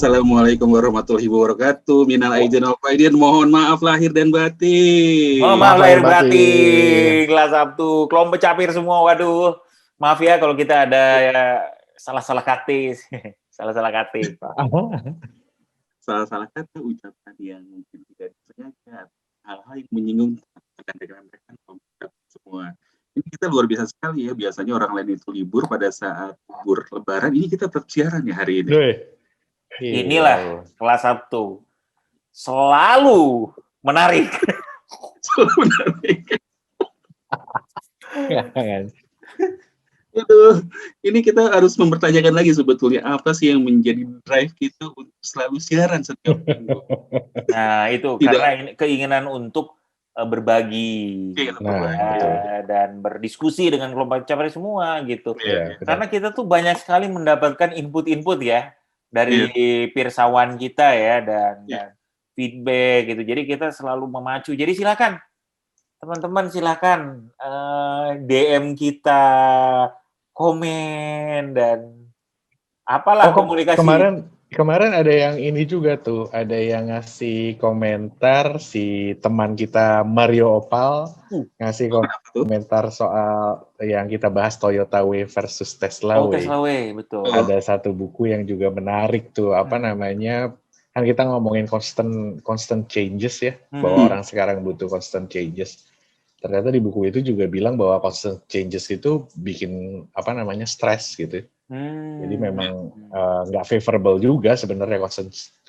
Assalamualaikum warahmatullahi wabarakatuh. Minal aidin wal faidin. Mohon maaf lahir dan batin. Maaf lahir batin. Kelas Sabtu. Kelompok capir semua. Waduh. Maaf ya kalau kita ada ya, salah-salah kata. Salah-salah kata. Salah-salah kata ucapan yang mungkin tidak disengaja. Hal-hal yang menyinggung rekan-rekan kelompok semua. Ini kita luar biasa sekali ya. Biasanya orang lain itu libur pada saat libur Lebaran. Ini kita bersiaran ya hari ini. Inilah kelas Sabtu. Selalu menarik. Selalu menarik. Aduh, ini kita harus mempertanyakan lagi sebetulnya apa sih yang menjadi drive kita untuk selalu siaran setiap minggu. Nah, itu karena ini keinginan untuk berbagi dan berdiskusi dengan kelompok capir semua gitu. Karena kita tuh banyak sekali mendapatkan input-input ya dari pirsawan kita ya dan feedback gitu. Jadi kita selalu memacu. Jadi silakan teman-teman silakan DM kita, komen dan apalah komunikasi. Kemarin ada yang ini juga tuh, ada yang ngasih komentar si teman kita Mario Opal ngasih komentar soal yang kita bahas Toyota Way versus Tesla Way. Tesla Way, betul. Ada satu buku yang juga menarik tuh, apa namanya? Kan kita ngomongin constant changes ya, bahwa orang sekarang butuh constant changes. Ternyata di buku itu juga bilang bahwa constant changes itu bikin apa namanya stres gitu. Jadi memang nggak favorable juga sebenarnya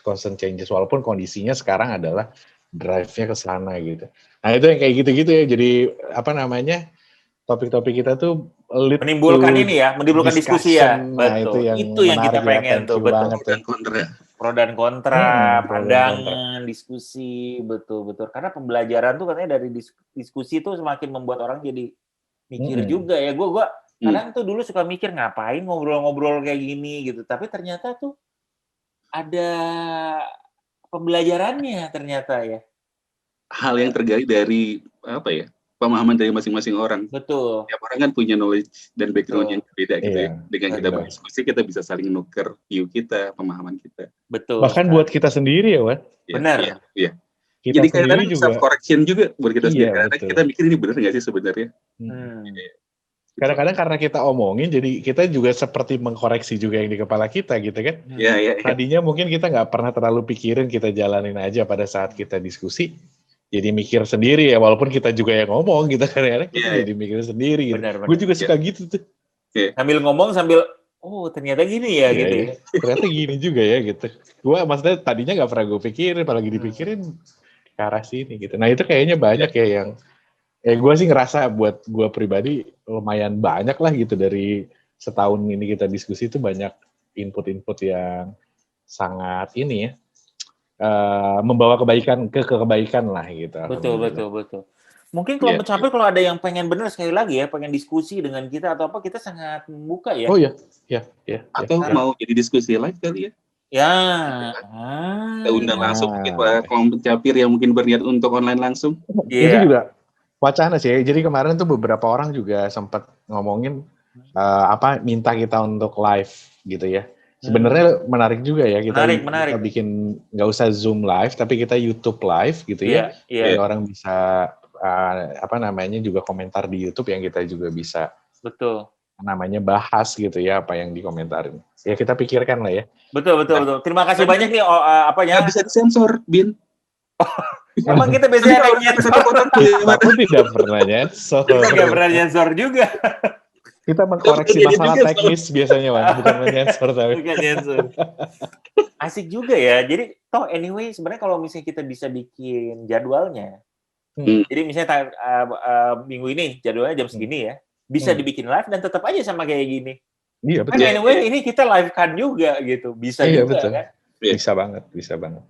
constant changes walaupun kondisinya sekarang adalah drive-nya ke sana gitu. Nah itu yang kayak gitu-gitu ya. Jadi apa namanya topik-topik kita tuh menimbulkan ini ya, menimbulkan diskusi ya. Nah, betul. Itu yang kita pengen tuh, betul. Pro dan kontra, pandangan, diskusi, betul. Karena pembelajaran tuh katanya dari diskusi tuh semakin membuat orang jadi mikir juga ya. Gue kadang tuh dulu suka mikir ngapain ngobrol-ngobrol kayak gini gitu. Tapi ternyata tuh ada pembelajarannya ternyata ya. Hal yang tergali dari apa ya? Pemahaman dari masing-masing orang. Betul. Tiap orang kan punya knowledge dan background yang berbeda gitu ya. Dengan kita berdiskusi kita bisa saling nuker view kita, pemahaman kita. Betul. Bahkan buat kita sendiri ya, Wan. Benar. Iya. Kita jadi kadang-kadang juga self correction juga buat kita sendiri. Karena betul. kita mikir ini benar nggak sih sebenarnya. Kadang-kadang karena kita omongin, jadi kita juga seperti mengkoreksi juga yang di kepala kita gitu kan. Iya. Tadinya mungkin kita nggak pernah terlalu pikirin, kita jalanin aja pada saat kita diskusi. Jadi mikir sendiri ya, walaupun kita juga yang ngomong gitu kadang-kadang kita jadi mikir sendiri gitu. Gue juga suka gitu tuh. Sambil ngomong sambil, ternyata gini ya gitu ya. Ternyata gini juga ya gitu. Gue maksudnya tadinya nggak pernah gue pikirin, apalagi dipikirin ke arah sini gitu. Nah itu kayaknya banyak ya yang gue sih ngerasa buat gue pribadi lumayan banyak lah gitu dari setahun ini kita diskusi itu banyak input-input yang sangat ini ya membawa kebaikan ke kebaikan lah gitu. Betul. Mungkin kelompok capir kalau ada yang pengen bener sekali lagi ya pengen diskusi dengan kita atau apa kita sangat membuka ya. Oh iya. Atau mau jadi diskusi live kali ya? Ya. Kita undang langsung mungkin para kelompok capir yang mungkin berniat untuk online langsung. Itu juga wacana sih. Jadi kemarin tuh beberapa orang juga sempat ngomongin minta kita untuk live gitu ya. Sebenarnya menarik juga ya kita bikin nggak usah Zoom live tapi kita YouTube live gitu ya. Jadi orang bisa juga komentar di YouTube yang kita juga bisa bahas gitu ya apa yang dikomentarin. Ya kita pikirkan lah ya. Betul. Terima kasih banyak nih apanya. Nggak bisa disensor, Bin. Emang kita biasanya nyensor. Aku tidak pernah nyensor. Kita nggak pernah nyensor juga. Kita mengkoreksi masalah teknis biasanya, Wan. Bukan menyensor tapi. Bukan nyensor. Asik juga ya. Jadi anyway sebenarnya kalau misalnya kita bisa bikin jadwalnya. Jadi misalnya minggu ini jadwalnya jam segini ya. Bisa dibikin live dan tetap aja sama kayak gini. Iya betul. Kan anyway ini kita live kan juga gitu. Bisa juga betul. Kan. Bisa banget.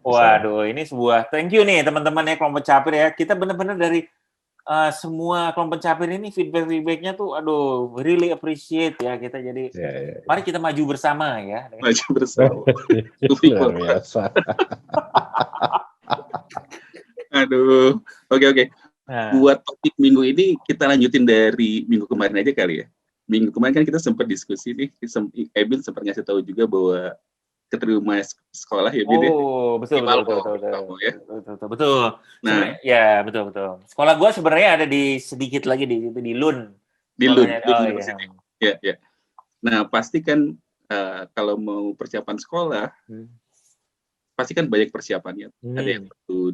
Waduh, ini sebuah thank you nih teman-teman ya kelompok capir ya. Kita benar-benar dari semua kelompok capir ini feedback-nya tuh really appreciate ya kita jadi mari kita maju bersama ya. Maju bersama. Luar biasa. Oke. Buat topik minggu ini kita lanjutin dari minggu kemarin aja kali ya. Minggu kemarin kan kita sempat diskusi nih, Ebin sempat ngasih tahu juga bahwa keterima sekolah ya, Bin ya. Oh, betul. Ya. Betul. Nah, ya betul. Sekolah gue sebenarnya ada di sedikit lagi di Lund. Di Lund. Ya. Nah, pasti kan kalau mau persiapan sekolah, pasti kan banyak persiapannya. Ada yang perlu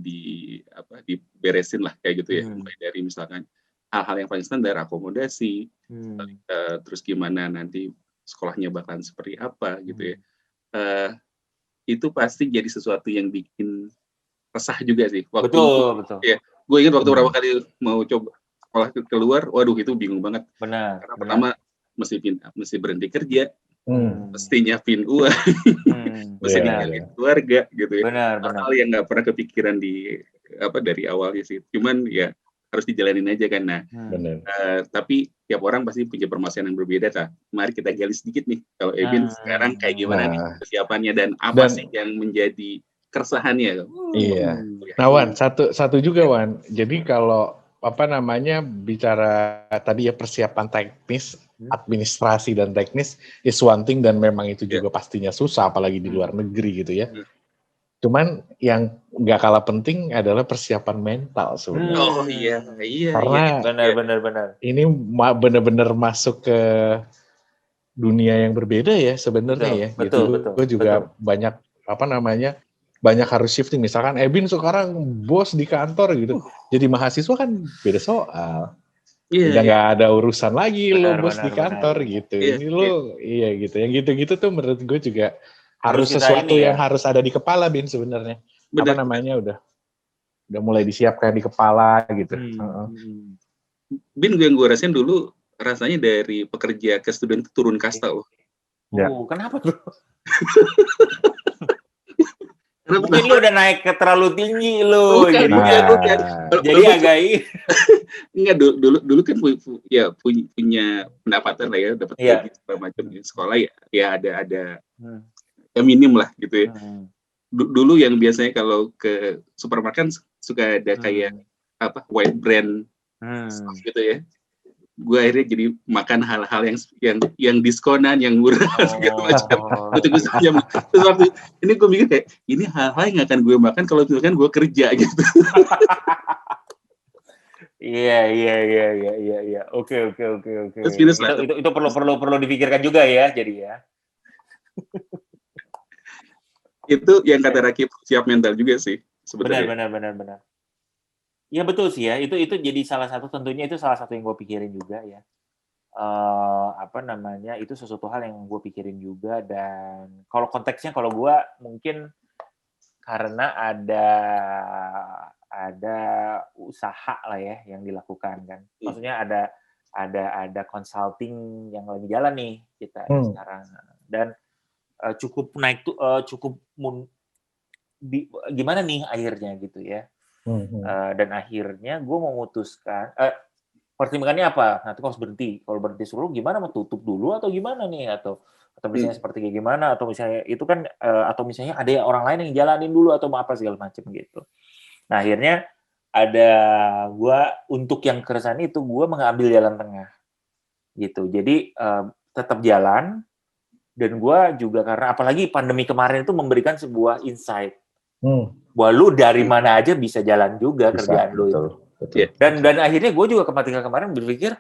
diberesin lah kayak gitu ya. Mulai dari misalkan hal-hal yang paling standar, akomodasi, terus gimana nanti sekolahnya bakalan seperti apa gitu ya. Itu pasti jadi sesuatu yang bikin resah juga sih. Betul. Ya, gue ingat waktu berapa kali mau coba sekolah keluar, waduh itu bingung banget. Benar. Karena pertama mesti berhenti kerja, mesti nyiapin uang, mesti ninggalin keluarga gitu ya. Benar. Hal yang nggak pernah kepikiran dari awalnya sih. Cuman ya harus dijalanin aja kan. Nah, tapi tiap orang pasti punya permasalahan yang berbeda kan. Mari kita gali sedikit nih. Kalau Ebin sekarang kayak gimana nih persiapannya dan apa sih yang menjadi keresahannya? Iya. Nah, Wan, satu juga Wan. Jadi kalau bicara tadi ya persiapan teknis, administrasi dan teknis is one thing dan memang itu juga pastinya susah apalagi di luar negeri gitu ya. Cuman yang nggak kalah penting adalah persiapan mental sebenarnya. Oh iya. Karena benar. ini benar-benar masuk ke dunia yang berbeda ya sebenarnya ya. Betul. Gue juga banyak banyak harus shifting. Misalkan Ebin sekarang bos di kantor gitu. Jadi mahasiswa kan beda soal. Udah nggak ada urusan lagi lo bos di kantor gitu. Ini lo gitu. Yang gitu-gitu tuh menurut gue juga harus sesuatu yang harus ada di kepala Bin sebenarnya. Udah mulai disiapkan di kepala gitu. Bin yang gue rasain dulu rasanya dari pekerja ke student turun kasta loh. Kenapa tuh? Mungkin lu udah naik ke terlalu tinggi lu. Bukan. Jadi agak enggak dulu kan punya pendapatan lah ya, dapat gaji segala macam di sekolah ya ada minim lah gitu ya. Dulu yang biasanya kalau ke supermarket suka ada kayak white brand stuff gitu ya. Gue akhirnya jadi makan hal-hal yang diskonan, yang murah segala macam. Terus waktu ini gue mikir kayak ini hal-hal yang akan gue makan kalau misalkan gue kerja gitu. Iya. Oke. Itu perlu dipikirkan juga ya, jadi ya. Itu yang kata Rakib siap mental juga sih sebenarnya. Benar. Ya betul sih ya, itu jadi salah satu yang gue pikirin juga ya. Itu sesuatu hal yang gue pikirin juga. Dan kalau konteksnya kalau gue mungkin karena ada usaha lah ya yang dilakukan kan. Maksudnya ada consulting yang lagi jalan nih kita sekarang. Dan cukup naik tuh gimana nih akhirnya gitu ya. Dan akhirnya gue memutuskan pertimbangannya apa? Nanti harus berhenti. Kalau berhenti suruh gimana? Mau tutup dulu atau gimana nih? Atau misalnya seperti kayak gimana? Atau misalnya itu kan atau misalnya ada orang lain yang jalanin dulu atau apa segala macam gitu. Nah akhirnya ada gue untuk yang keresahan itu gue mengambil jalan tengah gitu. Jadi tetap jalan dan gue juga karena apalagi pandemi kemarin itu memberikan sebuah insight. Bahwa lu dari mana aja bisa jalan juga kerjaan lu itu. Betul. Dan akhirnya gue juga ketika kemarin berpikir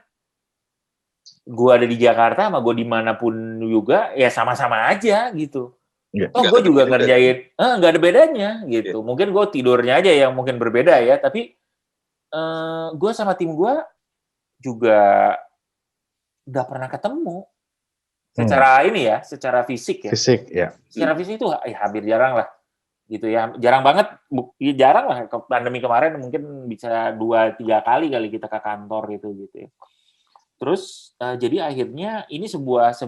gue ada di Jakarta sama gue dimanapun juga ya sama-sama aja gitu. Gue juga ngerjain nggak ada bedanya gitu. Mungkin gue tidurnya aja yang mungkin berbeda ya, tapi gue sama tim gue juga nggak pernah ketemu secara secara fisik ya. Secara fisik itu hampir jarang lah gitu ya, jarang banget, jarang lah. Pandemi kemarin mungkin bisa 2-3 kali kita ke kantor gitu ya. Terus jadi akhirnya ini sebuah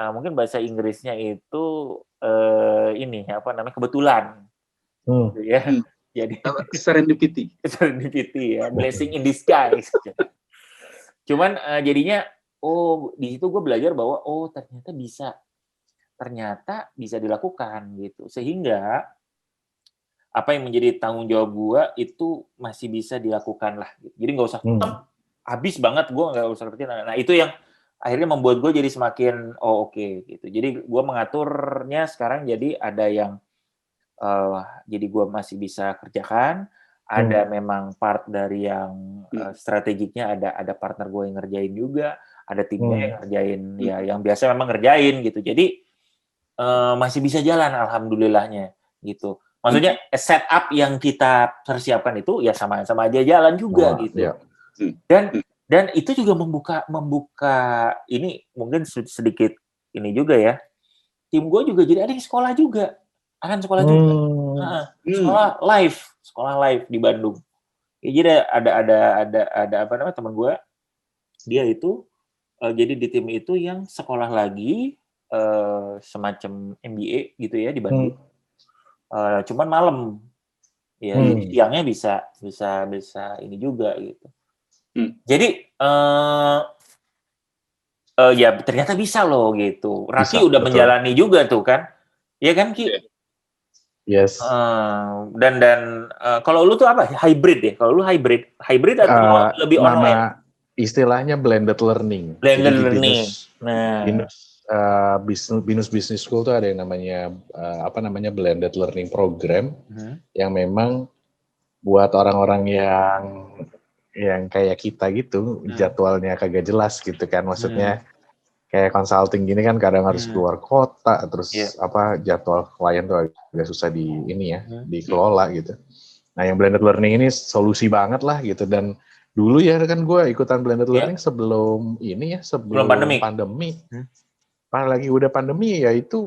mungkin bahasa Inggrisnya itu kebetulan gitu ya. Jadi serendipity ya, blessing in disguise. Cuman jadinya di situ gue belajar bahwa ternyata bisa dilakukan gitu, sehingga apa yang menjadi tanggung jawab gue itu masih bisa dilakukan lah gitu. Jadi nggak usah habis banget gue nggak usah seperti nah itu yang akhirnya membuat gue jadi semakin oke gitu. Jadi gue mengaturnya sekarang jadi ada yang jadi gue masih bisa kerjakan, ada memang part dari yang strategiknya, ada partner gue yang ngerjain juga, ada timnya yang ngerjain ya yang biasa memang ngerjain gitu. Jadi masih bisa jalan alhamdulillahnya gitu. Maksudnya setup yang kita persiapkan itu ya sama-sama aja jalan juga gitu. Ya. Dan itu juga membuka ini mungkin sedikit ini juga ya. Tim gue juga jadi ada yang sekolah juga. Akan sekolah juga. Sekolah live di Bandung. Ya, jadi ada apa namanya teman gue, dia itu jadi di tim itu yang sekolah lagi semacam MBA gitu ya di Bandung. Cuman malam. Ya, jadi siangnya bisa ini juga gitu. Jadi ya ternyata bisa loh gitu. Raki udah betul. Menjalani juga tuh kan, ya kan Ki? Yes. Dan kalau lu tuh apa? Hybrid ya? Kalau lu hybrid atau lebih online? Istilahnya blended learning. Blended learning. Binus Business School tuh ada yang namanya blended learning program yang memang buat orang-orang yang kayak kita gitu, jadwalnya kagak jelas gitu kan, maksudnya kayak consulting gini kan kadang harus keluar kota, terus jadwal klien tuh agak susah dikelola gitu. Nah yang blended learning ini solusi banget lah gitu, dan dulu ya kan gue ikutan blended learning sebelum pandemi. Apalagi udah pandemi ya itu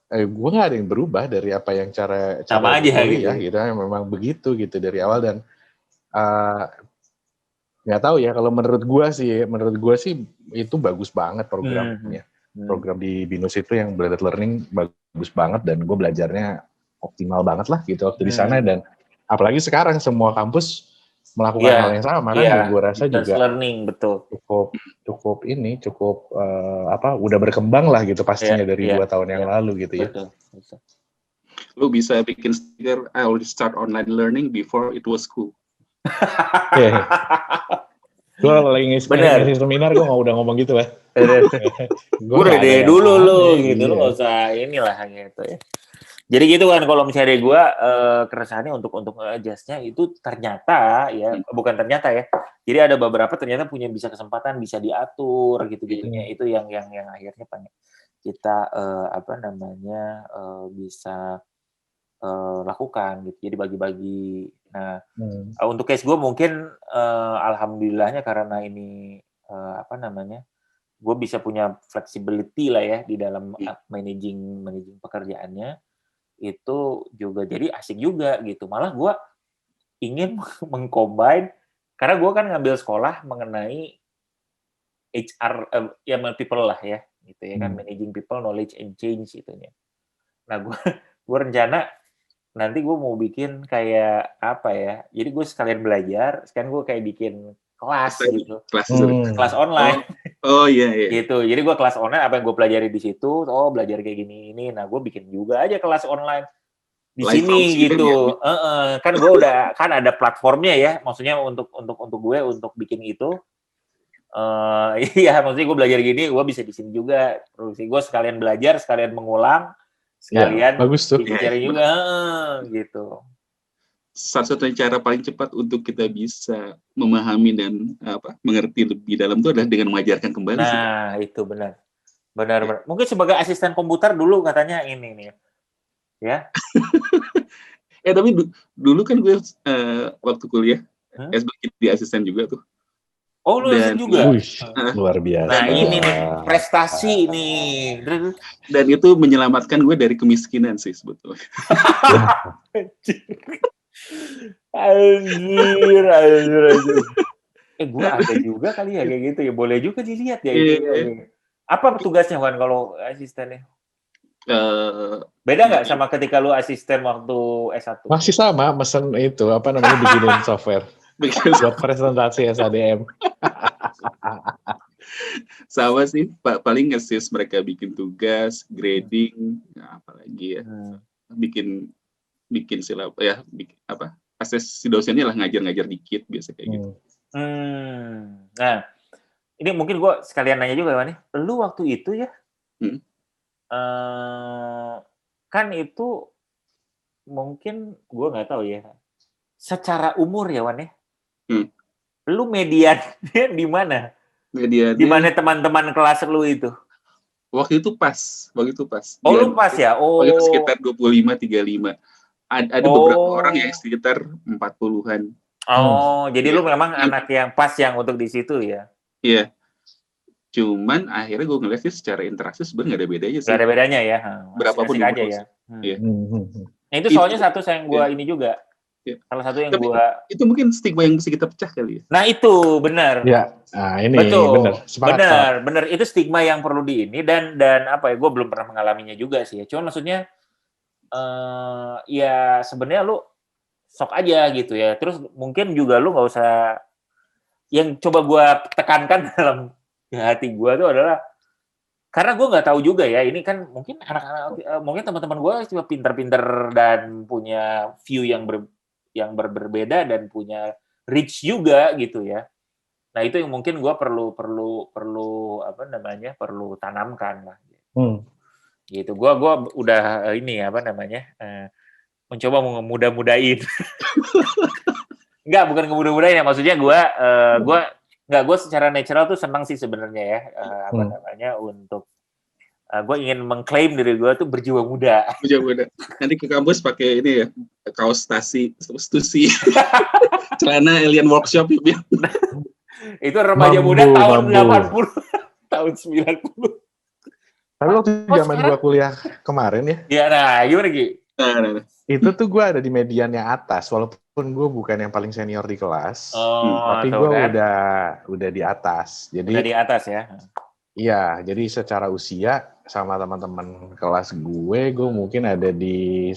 gue nggak ada yang berubah dari apa yang cara sama aja kuliah gitu. Memang begitu gitu dari awal, dan nggak tahu ya, kalau menurut gue sih itu bagus banget programnya. Program di Binus itu yang blended learning bagus banget, dan gue belajarnya optimal banget lah gitu waktu di sana. Dan apalagi sekarang semua kampus melakukan hal yang sama kan, gue rasa juga learning betul. cukup udah berkembang lah gitu pastinya dari 2 tahun yang lalu gitu ya. Betul. Lu bisa bikin stiker I already start online learning before it was cool. Gue lagi ngisi seminar, gue udah ngomong gitu lah. Gue udah deh dulu lu gitu, lu nggak usah inilah gitu ya. Jadi gitu kan, kalau misalnya gue keresahannya untuk adjust-nya itu ternyata ya, bukan ternyata ya. Jadi ada beberapa ternyata bisa kesempatan, bisa diatur gitu-gitunya. Itu yang akhirnya kita bisa lakukan gitu. Jadi bagi-bagi. Nah, untuk case gue mungkin alhamdulillahnya karena ini gue bisa punya flexibility lah ya di dalam managing pekerjaannya. Itu juga jadi asik juga gitu. Malah gue ingin mengcombine, karena gue kan ngambil sekolah mengenai HR, people lah ya, gitu ya kan, managing people, knowledge and change itunya. Nah gue rencana nanti gue mau bikin kayak apa ya, jadi gue sekalian belajar, sekarang gue kayak bikin kelas gitu, kelas online. Oh iya. Gitu, jadi gue kelas online, apa yang gue pelajari di situ, belajar kayak gini ini, nah gue bikin juga aja kelas online di live sini gitu. Kan gue udah kan ada platformnya ya, maksudnya untuk gue untuk bikin itu. Iya, maksudnya gue belajar gini, gue bisa di sini juga. Terus gue sekalian belajar, sekalian mengulang, sekalian bagus tuh. Cari juga gitu. Satu-satunya cara paling cepat untuk kita bisa memahami dan mengerti lebih dalam itu adalah dengan mengajarkan kembali. Nah, itu benar. Mungkin sebagai asisten komputer dulu katanya ini nih. Ya. Tapi dulu kan gue waktu kuliah di asisten juga tuh. Oh, lu asisten juga? Luar biasa. Nah, ini nih prestasi nih. Dan itu menyelamatkan gue dari kemiskinan sih sebetulnya. Anjir. Gue ada juga kali ya kayak gitu ya. Boleh juga dilihat ya. Apa tugasnya Wan kalau asistennya? Beda nggak sama ketika lu asisten waktu S1? Masih sama, mesen itu bikinin software buat presentasi SADM. Sama sih, paling nge-assist mereka bikin tugas, grading, apalagi ya, bikin silap ya, asesi dosennya lah, ngajar dikit biasa kayak gitu. Nah, ini mungkin gue sekalian nanya juga Wan, lu waktu itu ya, kan itu mungkin gue nggak tahu ya, secara umur ya Wan ya, lu mediannya di mana? Mediannya di mana teman-teman kelas lu itu? Waktu itu pas. Oh, lu pas ya? Waktu itu sekitar 25-35. Ada beberapa orang yang sekitar 40-an. Oh, jadi lu memang anak yang pas yang untuk di situ ya? Iya. Cuman akhirnya gue ngeliat sih secara interaksi sebenarnya nggak ada bedanya sih. Nggak ada bedanya ya? Berapapun aja ya? Iya. Nah, itu soalnya satu yang gue ini juga. Salah satu yang itu mungkin stigma yang bisa kita pecah kali ya. Nah itu benar. Ya, nah ini betul. Benar. Benar. Itu stigma yang perlu di ini dan apa ya? Gue belum pernah mengalaminya juga sih. Cuma maksudnya ya sebenarnya lu sok aja gitu ya. Terus mungkin juga lu nggak usah. Yang coba gue tekankan dalam hati gue tuh adalah karena gue nggak tahu juga ya. Ini kan mungkin anak-anak, mungkin teman-teman gue cuma pinter-pinter dan punya view yang berbeda dan punya reach juga gitu ya. Nah itu yang mungkin gue perlu apa namanya perlu tanamkan lah. Gitu. Gue udah ini apa namanya mencoba mudah-mudahin. Enggak, bukan kemudah-mudahin ya. Maksudnya gue secara natural tuh senang sih sebenarnya ya apa namanya untuk gue ingin mengklaim diri gue tuh berjiwa muda. Nanti ke kampus pakai ini ya, kaos Stussy, celana Alien Workshop ya. Itu remaja muda tahun 80, tahun 90. Tapi waktu zaman gue kuliah kemarin ya. Iya, nah gimana Gi? Nah. Itu tuh gue ada di median yang atas, walaupun gue bukan yang paling senior di kelas, tapi gue udah di atas. Jadi udah di atas ya? Iya, jadi secara usia sama teman-teman kelas gue mungkin ada di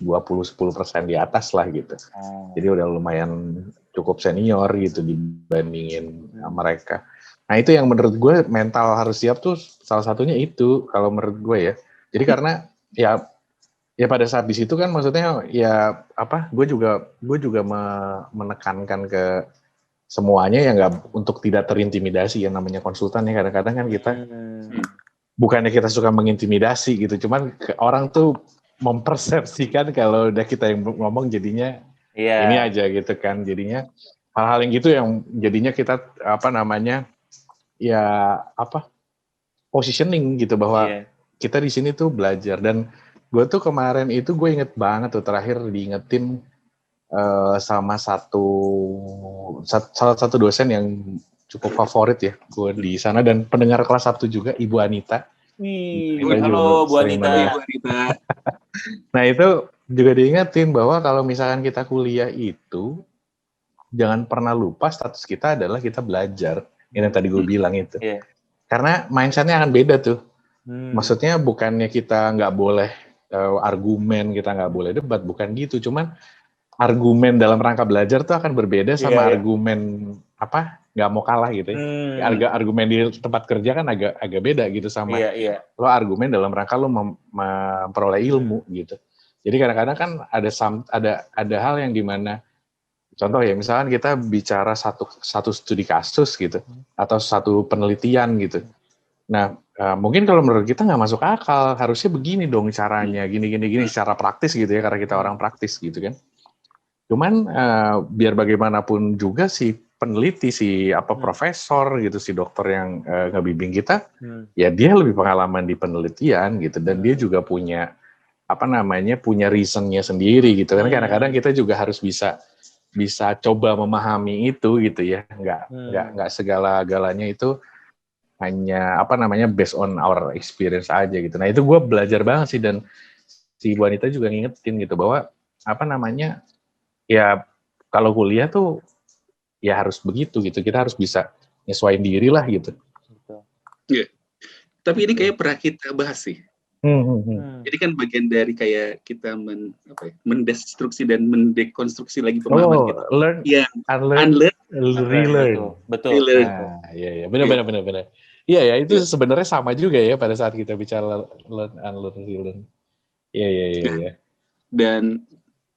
20-10% di atas lah gitu. Jadi udah lumayan cukup senior gitu dibandingin mereka. Nah itu yang menurut gue mental harus siap tuh salah satunya itu kalau menurut gue ya. Jadi karena ya pada saat di situ kan maksudnya ya apa? Gue juga menekankan ke semuanya ya nggak untuk tidak terintimidasi yang namanya konsultan ya kadang-kadang kan kita bukannya kita suka mengintimidasi gitu, cuman orang tuh mempersepsikan kalau udah kita yang ngomong jadinya ini aja gitu kan, jadinya hal-hal yang gitu yang jadinya kita apa namanya ya apa positioning gitu bahwa kita di sini tuh belajar. Dan gue tuh kemarin itu gue inget banget tuh terakhir diingetin sama salah satu dosen yang cukup favorit ya gue di sana dan pendengar kelas 1 juga, Ibu Anita. Halo Bu Anita. Nah itu juga diingetin bahwa kalau misalkan kita kuliah itu jangan pernah lupa status kita adalah kita belajar. Ini yang tadi gue bilang itu. Karena mindsetnya akan beda tuh. Maksudnya bukannya kita nggak boleh argumen, kita nggak boleh debat, bukan gitu. Cuman argumen dalam rangka belajar tuh akan berbeda sama argumen apa nggak mau kalah gitu ya. Argumen di tempat kerja kan agak beda gitu sama lo argumen dalam rangka lo memperoleh ilmu gitu. Jadi kadang-kadang kan ada hal yang dimana contoh ya misalkan kita bicara satu studi kasus gitu atau satu penelitian gitu. Nah mungkin kalau menurut kita nggak masuk akal, harusnya begini dong caranya, gini secara praktis gitu ya karena kita orang praktis gitu kan. Cuman biar bagaimanapun juga si peneliti, si profesor gitu, si dokter yang ngebimbing kita, ya dia lebih pengalaman di penelitian gitu, dan dia juga punya punya reasonnya sendiri gitu. Karena kadang-kadang kita juga harus bisa coba memahami itu gitu ya, nggak segala-galanya itu hanya based on our experience aja gitu. Nah itu gue belajar banget sih, dan si Bu Anita juga ngingetin gitu bahwa ya kalau kuliah tuh ya harus begitu gitu, kita harus bisa nyesuaiin diri lah gitu. Iya. Tapi ini kayak pernah kita bahas sih. Jadi kan bagian dari kayak kita mendestruksi dan mendekonstruksi lagi pemahaman kita. Learn, unlearn, relearn. Betul. Iya, benar. Iya ya, itu sebenarnya sama juga ya pada saat kita bicara learn, unlearn, relearn. Iya. Dan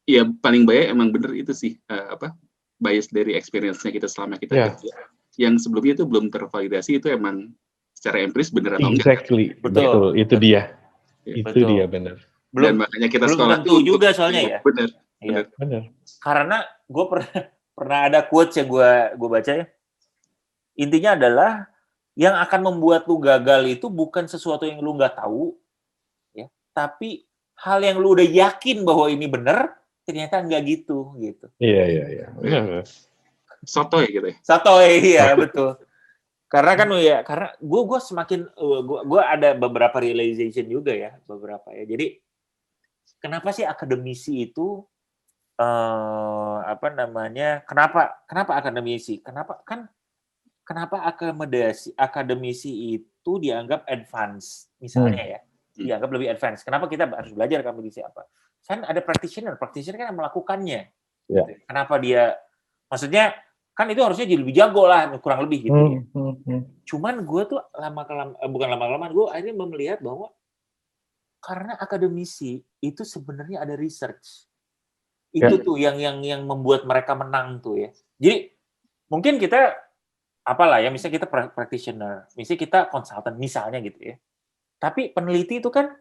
ya paling banyak emang bener itu sih bias dari experience-nya kita selama kita kerja. yang sebelumnya itu belum tervalidasi itu emang secara empiris benar atau enggak. Exactly, betul. Itu dia. Itu dia benar. Dan makanya kita belum sekolah tentu juga soalnya ya. Benar. Iya. Benar. Karena gue pernah ada quotes yang gue baca ya. Intinya adalah yang akan membuat lu gagal itu bukan sesuatu yang lu nggak tahu, ya, tapi hal yang lu udah yakin bahwa ini benar, ternyata nggak gitu. Iya. Sotoy gitu ya. Sotoy, iya betul. Karena kan ya, karena gue semakin gue ada beberapa realization juga ya, beberapa ya. Jadi kenapa sih akademisi itu kenapa akademisi? Kenapa akademisi itu dianggap advance, misalnya ya, dianggap lebih advance. Kenapa kita harus belajar akademisi apa? Kan ada practitioner kan yang melakukannya. Yeah. Kenapa dia, maksudnya kan itu harusnya jadi lebih jago lah, kurang lebih gitu ya. Cuman gue tuh lama-kelamaan gue akhirnya melihat bahwa karena akademisi itu sebenarnya ada research. Itu tuh yang membuat mereka menang tuh ya. Jadi mungkin kita apalah ya, misalnya kita practitioner, misalnya kita konsultan misalnya gitu ya. Tapi peneliti itu kan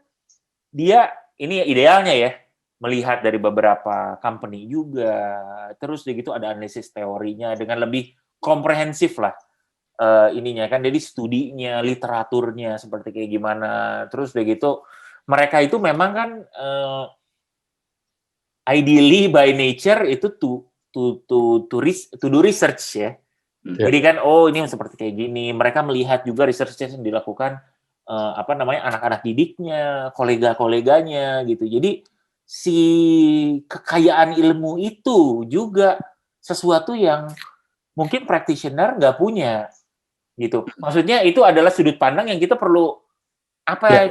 dia ini idealnya ya, melihat dari beberapa company juga, terus begitu ada analisis teorinya dengan lebih komprehensif lah ininya kan, jadi studinya, literaturnya seperti kayak gimana, terus begitu mereka itu memang kan ideally by nature itu to do research ya. Jadi kan ini seperti kayak gini. Mereka melihat juga research yang dilakukan anak-anak didiknya, kolega-koleganya gitu. Jadi si kekayaan ilmu itu juga sesuatu yang mungkin practitioner nggak punya gitu. Maksudnya itu adalah sudut pandang yang kita perlu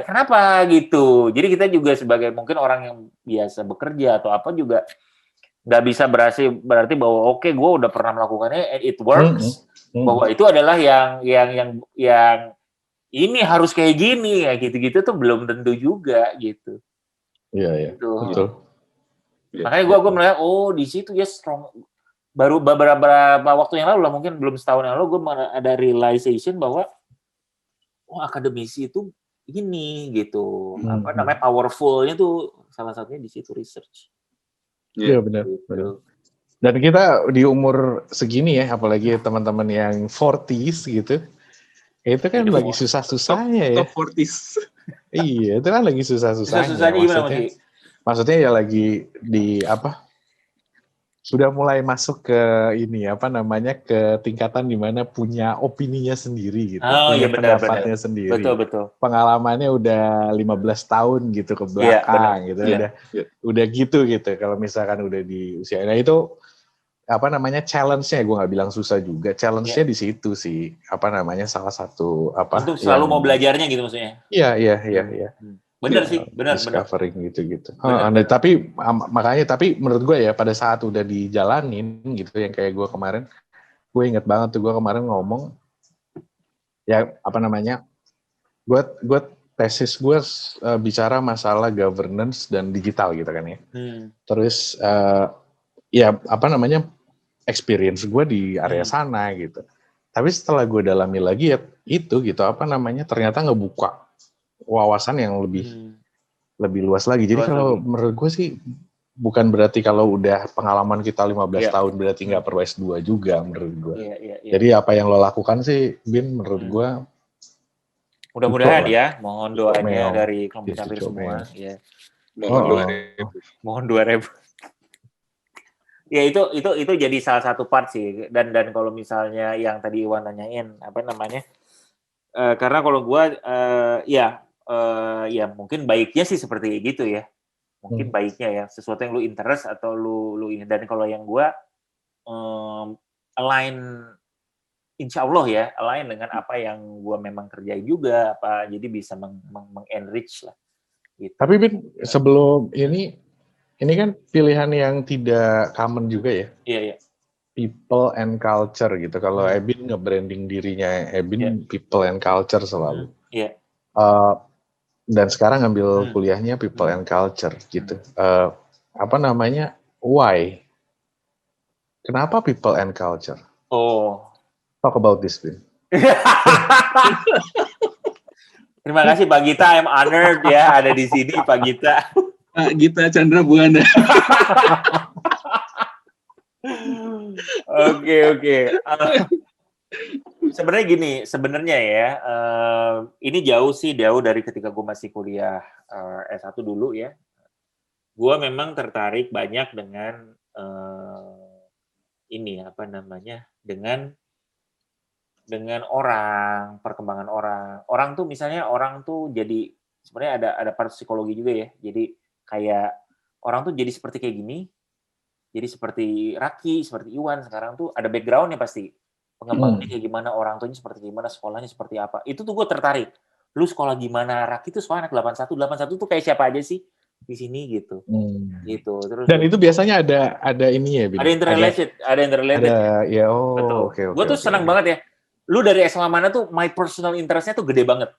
kenapa gitu. Jadi kita juga sebagai mungkin orang yang biasa bekerja atau apa juga nggak bisa berarti bahwa oke, gue udah pernah melakukannya and it works, bahwa itu adalah yang ini harus kayak gini ya, gitu-gitu tuh belum tentu juga gitu. Iya. Gitu. Betul. Makanya gue melihat di situ ya strong. Baru beberapa waktu yang lalu lah, mungkin belum setahun yang lalu, gue ada realization bahwa akademisi itu ini gitu, powerful-nya tuh salah satunya di situ research. Iya benar. Dan kita di umur segini ya, apalagi teman-teman yang 40s gitu, itu kan lagi susah-susahnya ya. Top 40s. Iya, itu kan lagi susah-susahnya. Susah-susahnya gimana maksudnya ya lagi sudah mulai masuk ke ke tingkatan di mana punya opininya sendiri gitu, punya pendapatnya sendiri. Betul. Pengalamannya udah 15 tahun gitu ke belakang gitu, udah gitu. Kalau misalkan udah di usia, nah itu challenge-nya, gue nggak bilang susah juga, challenge-nya di situ sih, salah satu untuk selalu mau belajarnya gitu maksudnya. Iya. Benar sih, benar. Discovering gitu. Tapi menurut gue ya, pada saat udah dijalanin gitu, yang kayak gue kemarin, gue inget banget tuh, gue kemarin ngomong ya gue tesis gue bicara masalah governance dan digital gitu kan ya. Terus experience gue di area sana gitu. Tapi setelah gue dalami lagi ya itu gitu, ternyata ngebuka wawasan yang lebih luas lagi. Jadi kalau menurut gue sih bukan berarti kalau udah pengalaman kita 15 tahun berarti nggak perlu S2 juga menurut gue. Jadi apa yang lo lakukan sih, Bin, menurut gue mudah-mudahan ya, mohon doanya dari kelompok capir semua. Ya. Mohon 2.000. Ya itu jadi salah satu part sih, dan kalau misalnya yang tadi Iwan nanyain karena kalau gue ya mungkin baiknya sih seperti gitu ya, mungkin baiknya ya sesuatu yang lu interest atau lu ini, dan kalau yang gue align, insya Allah ya align dengan apa yang gue memang kerjain juga jadi bisa enrich lah gitu. Tapi Bin, sebelum ini kan pilihan yang tidak common juga ya. Iya. People and culture gitu. Kalau Ebin nge-branding dirinya, people and culture selalu. Iya. Dan sekarang ngambil kuliahnya people and culture gitu. Why? Kenapa people and culture? talk about this, Vin. Terima kasih Pak Gita, I'm honored ya ada di sini Pak Gita. Pak Gita Chandra Buana. Oke. Sebenarnya ya, ini jauh dari ketika gue masih kuliah S1 dulu ya. Gue memang tertarik banyak dengan dengan orang, perkembangan orang. Orang tuh jadi sebenarnya ada part psikologi juga ya. Jadi kayak orang tuh jadi seperti kayak gini. Jadi seperti Raki, seperti Iwan sekarang tuh ada background-nya pasti. Pengembangannya kayak gimana, orang tuanya seperti gimana, sekolahnya seperti apa. Itu tuh gue tertarik. Lu sekolah gimana? Raki tuh sekolah anak 81 tuh kayak siapa aja sih di sini gitu. Gitu. Terus dan itu biasanya ada ini ya, Bin? Ada interrelated. Ya, betul. Oke. Gue tuh senang banget ya. Lu dari SMA mana tuh my personal interest-nya tuh gede banget.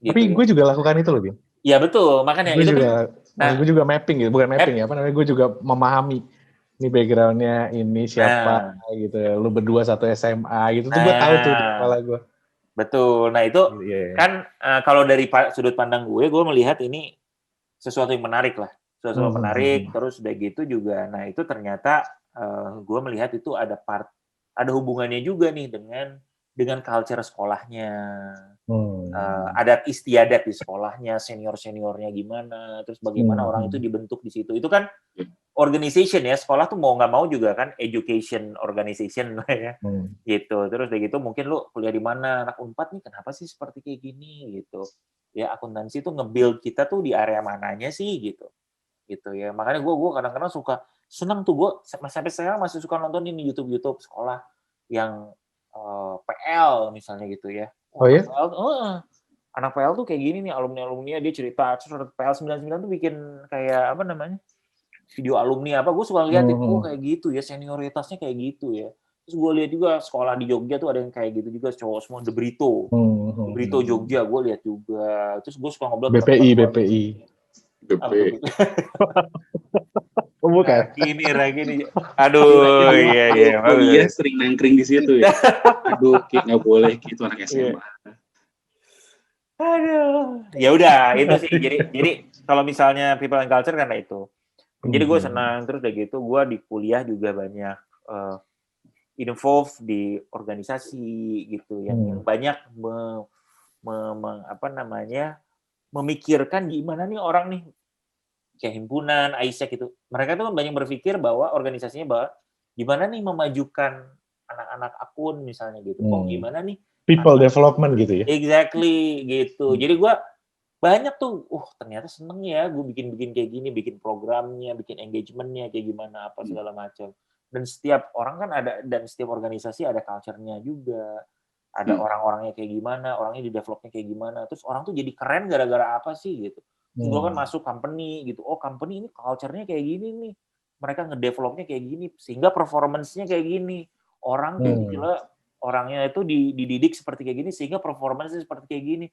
Gitu, tapi gue juga lakukan itu loh, Bin. Iya betul, makanya gue itu juga, gue juga mapping gitu, bukan mapping ya, gue juga memahami ini background-nya ini siapa gitu, lu berdua satu SMA gitu, tuh gue tahu tuh di kepala gue. Betul, nah itu kan kalau dari sudut pandang gue melihat ini sesuatu yang menarik lah, terus udah gitu juga, nah itu ternyata gue melihat itu ada hubungannya juga nih dengan culture sekolahnya. Adat istiadat di sekolahnya, seniornya gimana, terus bagaimana orang itu dibentuk di situ. Itu kan organization ya, sekolah tuh mau nggak mau juga kan education organization ya, gitu. Terus udah gitu mungkin lu kuliah di mana, anak Unpad nih kenapa sih seperti kayak gini gitu. Ya akuntansi tuh nge-build kita tuh di area mananya sih gitu ya. Makanya gue kadang-kadang suka seneng tuh, gue sampai sekarang masih suka nonton ini YouTube sekolah yang PL misalnya gitu ya. Oh ya? Anak PL tuh kayak gini nih, alumni-alumninya dia cerita, terus PL 99 tuh bikin kayak video alumni apa, gue suka lihat itu kayak gitu ya, senioritasnya kayak gitu ya. Terus gue lihat juga sekolah di Jogja tuh ada yang kayak gitu juga, cowok semua The Brito Jogja, gue lihat juga. Terus gue suka ngobrol BPI. Bukan. Ragini. Aduh, iya. Iya, sering nangkring di situ ya. Aduh, nggak boleh gitu anak SMA. Aduh. Ya udah, itu sih. Jadi kalau misalnya people and culture karena itu. Jadi gue senang, terus udah gitu gue di kuliah juga banyak involved di organisasi gitu yang banyak memikirkan gimana nih orang nih kayak himpunan, AISEC gitu. Mereka tuh kan banyak berpikir bahwa organisasinya bahwa gimana nih memajukan anak-anak akun misalnya gitu. Gimana nih people development gitu ya. Exactly gitu. Jadi gue banyak tuh, ternyata seneng ya gue bikin kayak gini, bikin programnya, bikin engagementnya kayak gimana apa segala macam. Dan setiap orang kan ada, dan setiap organisasi ada culture-nya juga. Ada orang-orangnya kayak gimana, orangnya di developnya kayak gimana. Terus orang tuh jadi keren gara-gara apa sih gitu. Terus gue kan masuk company gitu, company ini culture-nya kayak gini nih, mereka ngedevelopnya kayak gini, sehingga performance-nya kayak gini, orang tuh gila, orangnya itu dididik seperti kayak gini, sehingga performance-nya seperti kayak gini,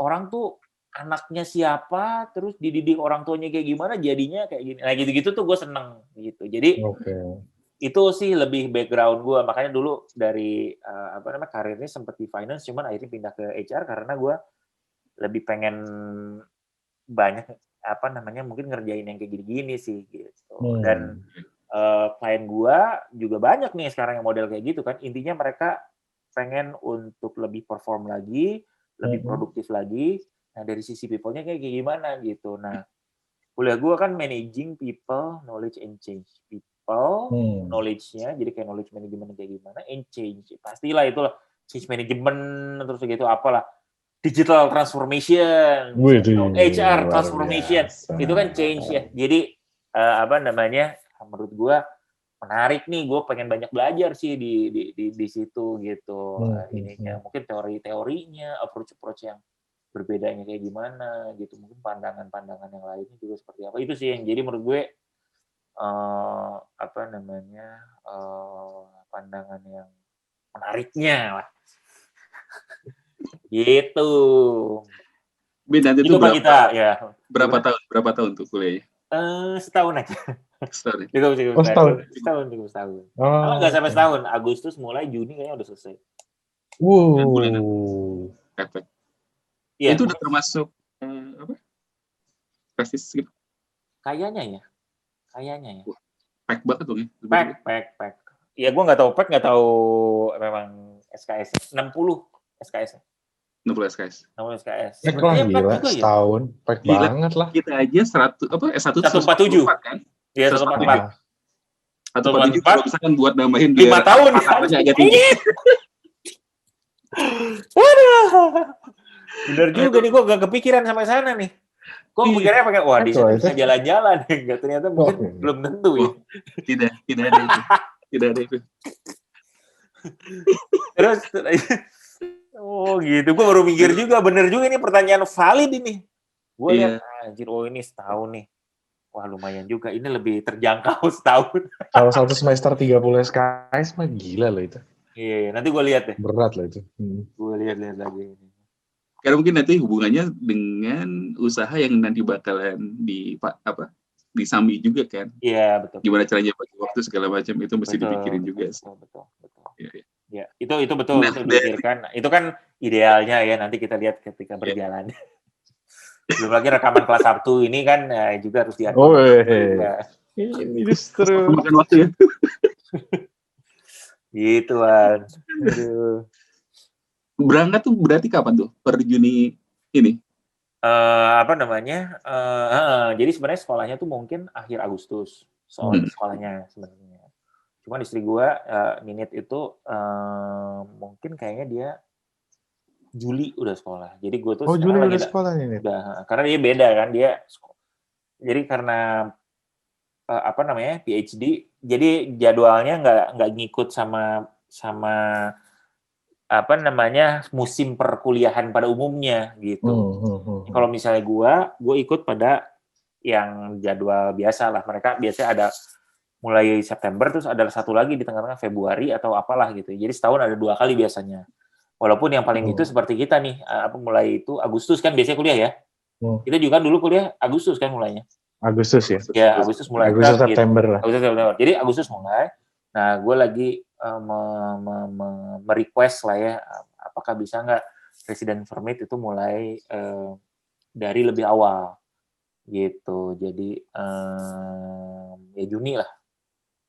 orang tuh anaknya siapa, terus dididik orang tuanya kayak gimana, jadinya kayak gini, nah gitu-gitu tuh gue seneng gitu. Jadi itu sih lebih background gue, makanya dulu dari karirnya sempat di finance, cuman akhirnya pindah ke HR karena gue lebih pengen banyak mungkin ngerjain yang kayak gini-gini sih gitu. Dan klien gua juga banyak nih sekarang yang model kayak gitu kan. Intinya mereka pengen untuk lebih perform lagi, lebih produktif lagi. Nah, dari sisi people-nya kayak gimana gitu. Nah, kuliah gua kan managing people, knowledge and change. People, knowledge-nya, jadi kayak knowledge management kayak gimana, and change. Pastilah itulah change management terus gitu apalah. Digital transformation, HR transformation, itu kan change ya. Jadi menurut gue menarik nih, gue pengen banyak belajar sih di situ gitu. Ininya mungkin teorinya, approach yang berbedanya kayak gimana gitu, mungkin pandangan yang lainnya juga seperti apa. Itu sih yang jadi menurut gue pandangan yang menariknya lah. Gitu. Bin, nanti itu itu berapa tahun tuh kuliahnya? Setahun aja. Setahun. Cukup. Setahun. Kalau nggak sampai setahun. Agustus mulai Juni kayaknya udah selesai. bulanan efek. Iya. Itu udah termasuk apa? Prestis gitu. Kayaknya ya. Pack banget dong ya. Pack. Ya gue nggak tahu memang SKS 60 SKS. 60 SKS. Pack lah gila, setahun. Pack banget lah. Kita aja 1 147 kan? Iya 144. 147 kalau misalkan buat nambahin 5 tahun. agak tinggi. Waduh. Bener juga nih, gue gak kepikiran sampai sana nih. Gue kepikirannya pakai, wah di sana bisa jalan-jalan. Enggak, ternyata mungkin belum tentu ya. Tidak ada itu. Terus, gitu. Gue baru mikir juga, bener juga ini pertanyaan valid ini. Gue lihat, anjir, ini setahun nih. Wah lumayan juga, ini lebih terjangkau setahun. Kalau 1 semester 30 SKS mah gila loh itu. Iya, nanti gue lihat deh. Berat loh itu. Gue lihat lagi. Karena mungkin nanti hubungannya dengan usaha yang nanti bakalan disambi juga kan. Iya, betul. Gimana caranya bagi waktu segala macam itu mesti dipikirin juga sih. Betul. Ya, itu betul dipikirkan. Itu kan idealnya ya, nanti kita lihat ketika berjalan. Belum lagi rekaman kelas Sabtu ini kan juga harus diatur. Oh, ini justru makan waktu ya. Gitu kan. Aduh. Berangkat tuh berarti kapan tuh? Per Juni ini? Jadi sebenarnya sekolahnya tuh mungkin akhir Agustus. Sekolahnya sebenarnya. Cuma istri gue, Ninit itu mungkin kayaknya dia Juli udah sekolah. Jadi gue tuh Juli udah sekolah Ninit. Karena dia beda kan, jadi karena PhD, jadi jadwalnya nggak ngikut sama musim perkuliahan pada umumnya gitu. Kalau misalnya gue ikut pada yang jadwal biasa lah. Mereka biasanya ada mulai September, terus ada satu lagi di tengah-tengah Februari atau apalah gitu. Jadi setahun ada 2 kali biasanya. Walaupun yang paling itu seperti kita nih, mulai itu Agustus kan biasanya kuliah ya. Kita juga dulu kuliah Agustus kan mulainya. Agustus ya? Ya, Agustus mulai. Agustus September lah. Agustus. Jadi Agustus mulai. Nah, gue lagi merequest lah ya, apakah bisa nggak resident permit itu mulai dari lebih awal gitu. Jadi ya Juni lah.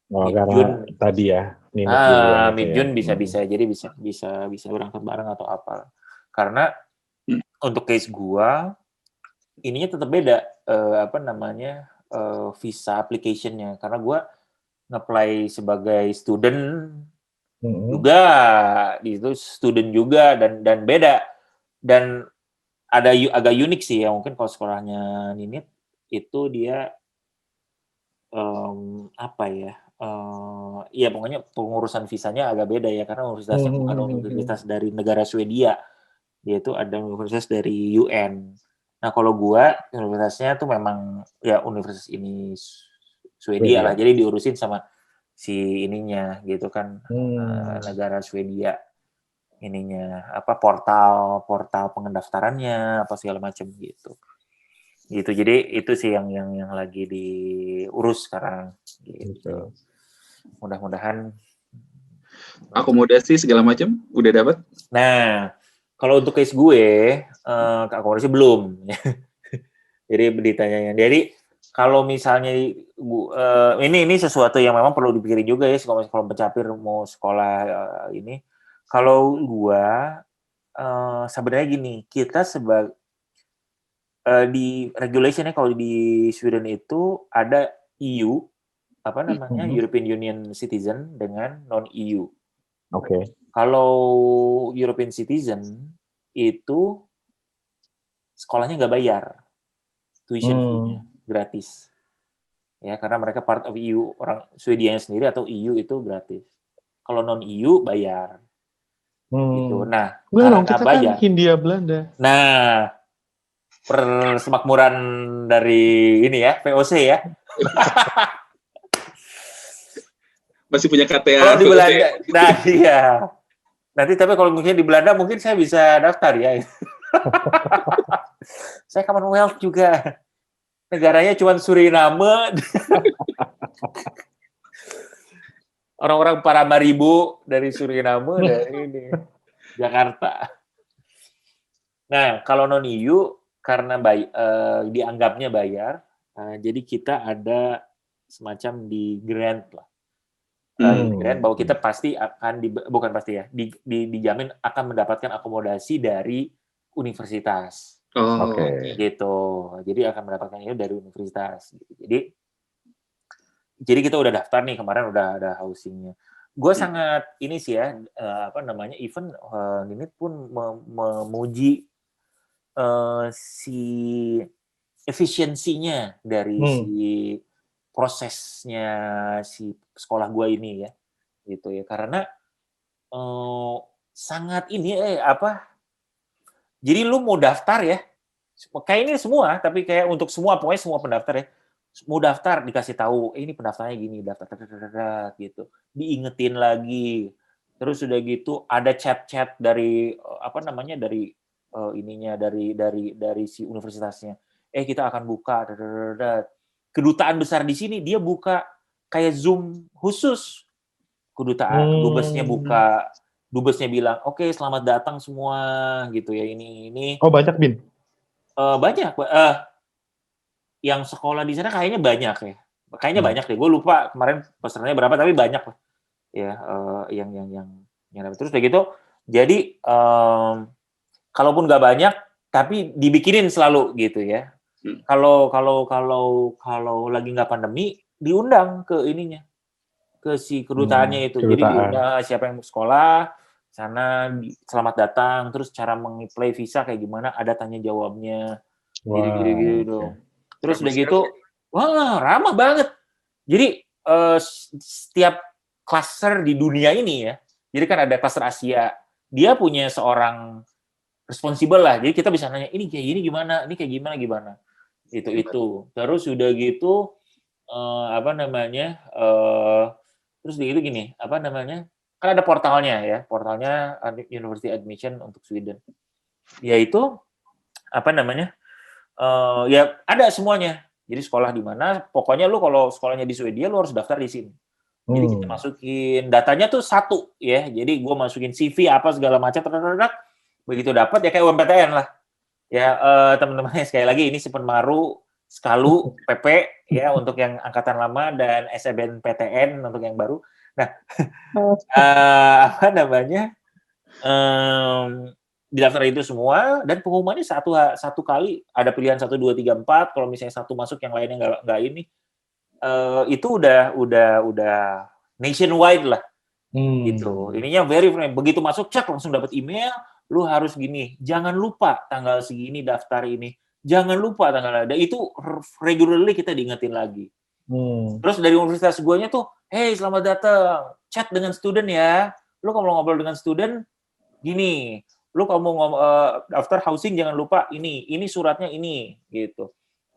Karena tadi ya. Mid-Jun bisa. Jadi bisa berangkat bareng atau apa. Karena untuk case gua ininya tetap beda visa application-nya, karena gua nge-apply sebagai student juga, itu student juga dan beda, dan ada agak unik sih ya, mungkin kalau sekolahnya Ninit itu dia ya pokoknya pengurusan visanya agak beda ya, karena universitasnya bukan universitas dari negara Swedia, yaitu ada universitas dari UN. Nah kalau gua universitasnya tuh memang ya universitas ini Swedia lah, jadi diurusin sama si ininya gitu kan, negara Swedia ininya portal pendaftarannya apa segala macam gitu. Jadi itu sih yang lagi diurus sekarang gitu. Mudah-mudahan akomodasi segala macam udah dapat. Nah, kalau untuk case gue akomodasi belum. Jadi ditanyain. Jadi kalau misalnya ini sesuatu yang memang perlu dipikirin juga ya, kalau pencapir mau sekolah ini. Kalau gua sebenarnya gini, kita di regulationnya kalau di Sweden itu ada EU, European Union citizen dengan non-EU. Oke. Kalau European citizen itu sekolahnya nggak bayar, tuition fee-nya gratis. Ya, karena mereka part of EU, orang Swedia sendiri atau EU itu gratis. Kalau non-EU bayar. Gitu. Nah, karena kita bayar. Kan Hindia Belanda. Nah, persemakmuran dari ini ya, VOC ya. Masih punya KTA. Kalau di Belanda, nah iya. Nanti tapi kalau mungkin di Belanda mungkin saya bisa daftar ya. Saya Commonwealth juga. Negaranya cuma Suriname. Orang-orang Paramaribo dari Suriname dari ini. Jakarta. Nah, kalau non-EU karena dianggapnya bayar, jadi kita ada semacam di grant lah. Grant bahwa kita pasti akan bukan pasti ya, dijamin akan mendapatkan akomodasi dari universitas. Oke. Gitu. Jadi akan mendapatkan itu dari universitas. Jadi kita udah daftar nih, kemarin udah ada housingnya. Gue sangat ini sih ya, even Ninit pun memuji si efisiensinya dari si prosesnya si sekolah gue ini ya, gitu ya. Karena sangat ini jadi lu mau daftar ya, kayak ini semua, tapi kayak untuk semua pokoknya semua pendaftar ya, mau daftar dikasih tahu, ini pendaftarnya gini, daftar gitu, diingetin lagi, terus udah gitu ada chat-chat dari dari si universitasnya, kita akan buka, kedutaan besar di sini dia buka kayak Zoom khusus, kedutaan, dubesnya bilang, oke, selamat datang semua gitu ya, ini. Oh, banyak, Bin? Banyak, yang sekolah di sana kayaknya banyak ya. Kayaknya banyak deh. Gue lupa kemarin pesertanya berapa, tapi banyak lah. Ya, yang terus kayak gitu. Jadi kalaupun nggak banyak, tapi dibikinin selalu gitu ya. Kalau lagi nggak pandemi, diundang ke ininya, ke si kedutaannya itu. Jadi diundang siapa yang mau sekolah sana, selamat datang. Terus cara mengapply visa kayak gimana, ada tanya jawabnya. Gitu dong. Terus udah gitu, wah ramah banget. Jadi setiap klaster di dunia ini ya, jadi kan ada klaster Asia, dia punya seorang responsible lah. Jadi kita bisa nanya, ini kayak gini gimana, ini kayak gimana. Itu. Terus udah gitu, terus udah gitu gini, kan ada portalnya ya, portalnya University Admission untuk Sweden. Yaitu, ya ada semuanya. Jadi sekolah di mana, pokoknya lu kalau sekolahnya di Swedia, lu harus daftar di sini. Jadi kita masukin datanya tuh satu ya. Jadi gue masukin CV apa segala macam, begitu dapat ya kayak UMPTN lah. Ya teman-teman sekali lagi ini si Penmaru, Skalu, PP ya untuk yang angkatan lama dan SBMPTN untuk yang baru. Nah, di daftar itu semua dan pengumumannya satu kali, ada pilihan 1, 2, 3, 4. Kalau misalnya satu masuk yang lainnya nggak ini, itu udah nationwide lah. Gitu. Ininya very friendly. Begitu masuk cek langsung dapat email, lu harus gini. Jangan lupa tanggal segini daftar ini. Jangan lupa tanggal ada. Itu regularly kita diingetin lagi. Terus dari universitas guanya tuh, hey selamat datang, chat dengan student ya. Lu kalau ngobrol dengan student gini, lu kalau mau daftar housing jangan lupa ini suratnya ini gitu.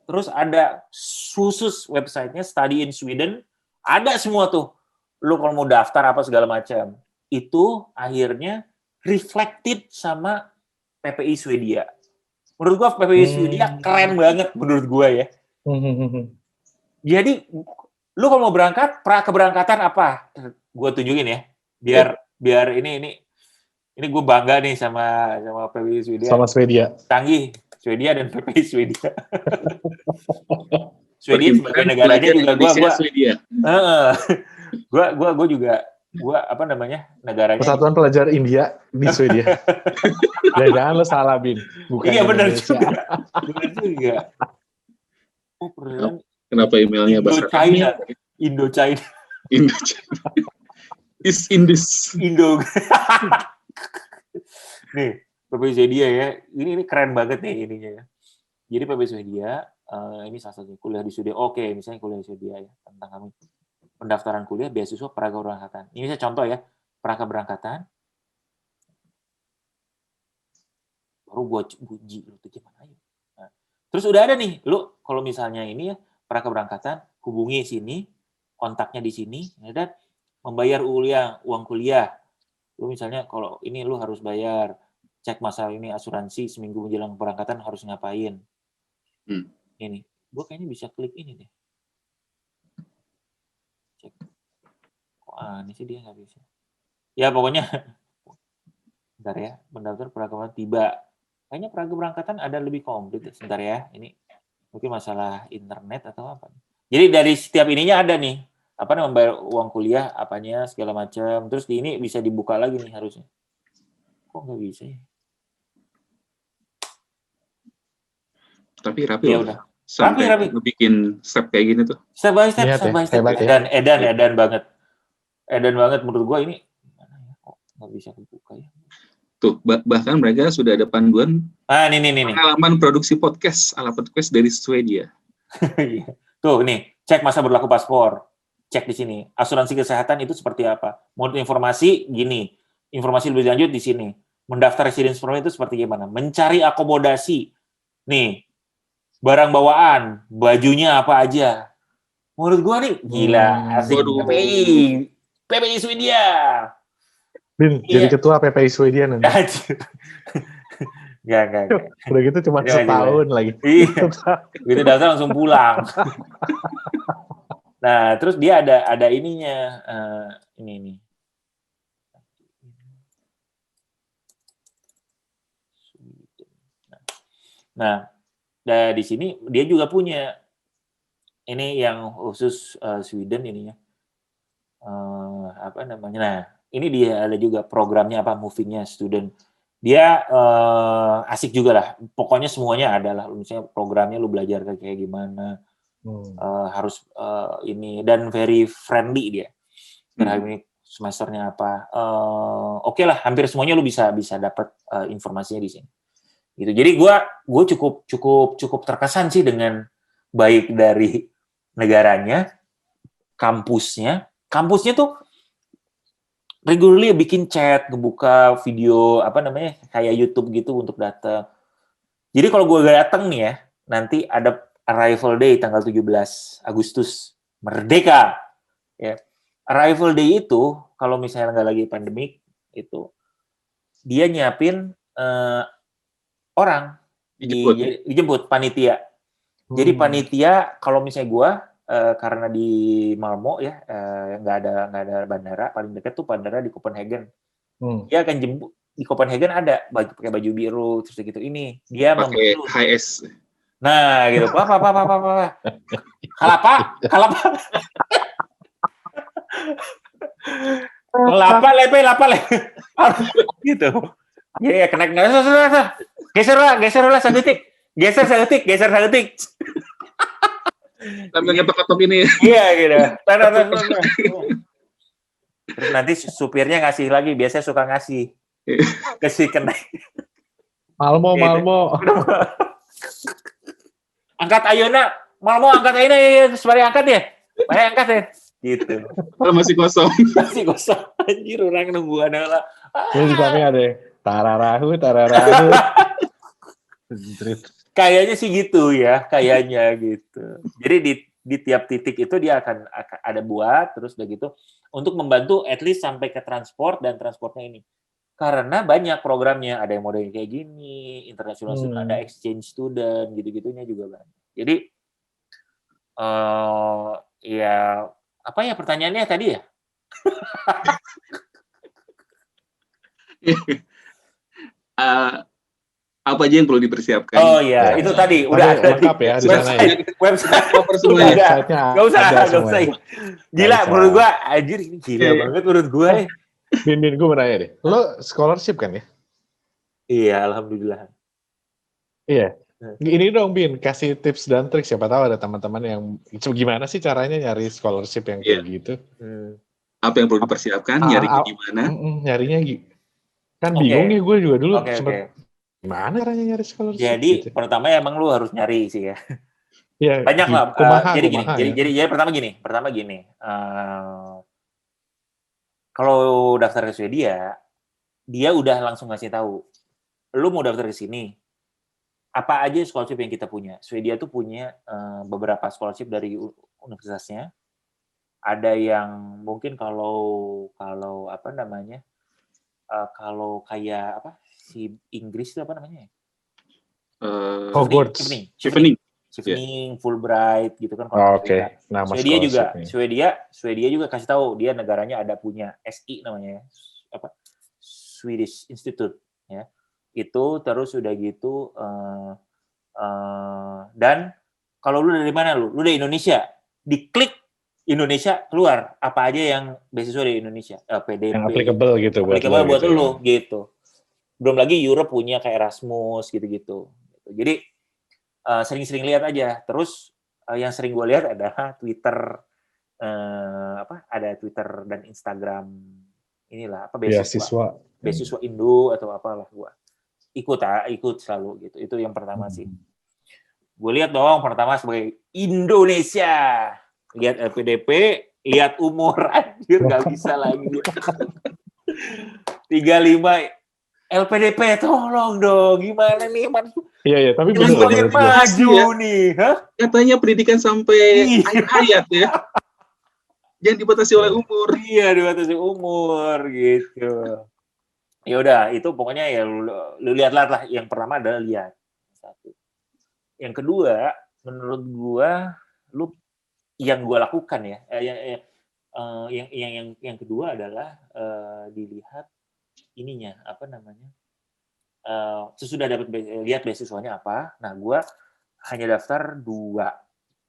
Terus ada khusus websitenya Study in Sweden, ada semua tuh. Lu kalau mau daftar apa segala macam. Itu akhirnya reflected sama PPI Swedia. Menurut gua PPI Swedia keren banget menurut gua ya. Jadi lu kalau mau berangkat, keberangkatan apa? Gua tunjukin ya. Biar ini gue bangga nih sama PPI Swedia. Sama Swedia. Canggih, Swedia dan PPI Swedia. Swedia sebagai negaranya juga gue juga negaranya. Persatuan Pelajar India di Swedia. Jangan lo salah, Bin. Bukan iya benar juga. Oh, kenapa emailnya bahasa Indo-China. Is in this. Indo. Nih, PPI Swedia ya. Ini keren banget nih ininya ya. Jadi PPI Swedia, ini salah satu kuliah di Swedia. Oke, misalnya kuliah di Swedia ya, tentang kami. Pendaftaran kuliah, beasiswa, prakeberangkatan. Ini saya contoh ya, prakeberangkatan. Baru gue uji, lu tuh gimana ya. Nah, terus udah ada nih, lu kalau misalnya ini ya, prakeberangkatan, hubungi sini, kontaknya di sini, dan membayar uang kuliah. Lu misalnya kalau ini lu harus bayar, cek masalah ini asuransi seminggu menjelang keberangkatan harus ngapain. Ini, gue kayaknya bisa klik ini deh. Cek. Kok aneh sih dia nggak bisa. Ya pokoknya Bentar ya, mendaftar perangkatan tiba. Kayaknya keberangkatan ada lebih komplit. Sebentar ya, ini mungkin masalah internet atau apa. Jadi dari setiap ininya ada nih, apa namanya, membayar uang kuliah, apanya, segala macam. Terus di ini bisa dibuka lagi nih harusnya. Kok nggak bisa ya? Tapi rapi Ya loh. udah. Sampai Rapi. bikin step kayak gini tuh. Step by step. Hebat ya. Edan banget. Edan banget menurut gua ini. Mana ya? Kok nggak bisa dibuka ya? Tuh, bahkan mereka sudah ada panduan Nih. pengalaman produksi podcast ala podcast dari Swedia. Tuh, nih, cek masa berlaku paspor. Cek di sini. Asuransi kesehatan itu seperti apa? Mau informasi, gini. Informasi lebih lanjut di sini. Mendaftar residence permit itu seperti gimana? Mencari akomodasi. Nih, barang bawaan, bajunya apa aja. Menurut gua nih, gila. Asik. PPI Swedia. Bin, jadi ketua PPI Swedia nanti. Enggak. Udah gitu cuma setahun lagi. Iya. Gitu daftar langsung pulang. Nah, terus dia ada ininya. Ini. Nah, di sini dia juga punya ini yang khusus Sweden ininya. Apa namanya? Nah, ini dia ada juga programnya apa movingnya student. Dia asik juga lah. Pokoknya semuanya ada lah. Misalnya programnya lu belajar kayak gimana. Harus ini dan very friendly dia. Ini semesternya apa? Oke lah, hampir semuanya lu bisa dapat informasinya di sini. Gitu. Jadi gue cukup terkesan sih dengan baik dari negaranya, kampusnya tuh regularly bikin chat, ngebuka video apa namanya kayak YouTube gitu untuk datang. Jadi kalau gue datang nih ya, nanti ada arrival day tanggal 17 Agustus, merdeka. Ya. Arrival day itu kalau misalnya nggak lagi pandemik itu dia nyiapin orang dijemput panitia. Jadi panitia kalau misalnya gue karena di Malmo ya nggak ada bandara, paling dekat tuh bandara di Copenhagen. Dia akan jemput di Copenhagen ada pakai baju biru terus gitu ini dia pakai HS. Nah gitu apa kalapa lepe gitu. Ya kena geser lah sedetik. Geser sedetik. Sambil ngetok ini. Iya gitu. Terus nanti supirnya ngasih lagi, biasanya suka ngasih. Kasih kena. Malmo. Angkat Ayona, Malmo angkat Ayona ya, sebari angkat ya. Mari angkat ya. Gitu. Masih kosong. Anjir orang nunggu adalah. Ini juga ada tararahu. Kayaknya sih gitu ya, kayaknya gitu. Jadi di tiap titik itu dia akan ada buat terus udah gitu untuk membantu at least sampai ke transport dan transportnya ini. Karena banyak programnya, ada yang modelnya kayak gini, internasional student, ada exchange student, gitu-gitunya juga banyak. Jadi ya apa ya pertanyaannya tadi ya? Apa aja yang perlu dipersiapkan? Oh iya, itu tadi udah ada lengkap ya di sana ya. Website semuanya. Gak usah. Gila menurut gua anjir ini gila banget menurut gua. Bin gue mau nanya deh. Lo scholarship kan ya? Iya, alhamdulillah. Iya. Ini dong Bin, kasih tips dan trik siapa tahu ada teman-teman yang gimana sih caranya nyari scholarship yang kayak gitu. Apa yang perlu dipersiapkan, nyari gimana? Nyarinya kan bingung nih gue juga dulu sempat gimana caranya nyari scholarship? Jadi gitu. Pertama ya emang lu harus nyari sih ya. Ya banyak lah. Jadi pertama gini. Kalau daftar ke Swedia, dia udah langsung ngasih tahu. Lu mau daftar ke sini, apa aja scholarship yang kita punya. Swedia tuh punya beberapa scholarship dari universitasnya. Ada yang mungkin kalau apa namanya, kalau kayak apa si Inggris itu apa namanya? Hogwarts. Chevening, Fulbright gitu kan. Oke. Nama Swedia juga kasih tahu dia negaranya ada punya SI namanya apa? Swedish Institute ya. Itu terus udah gitu dan kalau lu dari mana lu dari Indonesia, diklik Indonesia keluar apa aja yang beasiswa dari Indonesia, LPDP. Yang applicable gitu buat gitu, lu gitu. Belum lagi Europe punya kayak Erasmus gitu-gitu. Jadi sering-sering lihat aja. Terus yang sering gue lihat adalah Twitter, ada Twitter dan Instagram inilah apa beasiswa Indo atau apalah gue ikut selalu gitu. Itu yang pertama sih. Gue lihat dong pertama sebagai Indonesia, lihat LPDP, lihat umur, anjir nggak bisa lagi. 35 LPDP, tolong dong, gimana nih, Man? Iya, tapi benar maju ya. Nih, hah? Katanya pendidikan sampai akhir hayat ya. Jangan dibatasi oleh umur. Iya, dibatasi umur gitu. Ya udah, itu pokoknya ya lu lihatlah lah. Yang pertama adalah lihat. Satu. Yang kedua, menurut gua, yang gua lakukan ya, yang kedua adalah dilihat ininya apa namanya. Sesudah lihat beasiswanya apa. Nah, gua hanya daftar 2.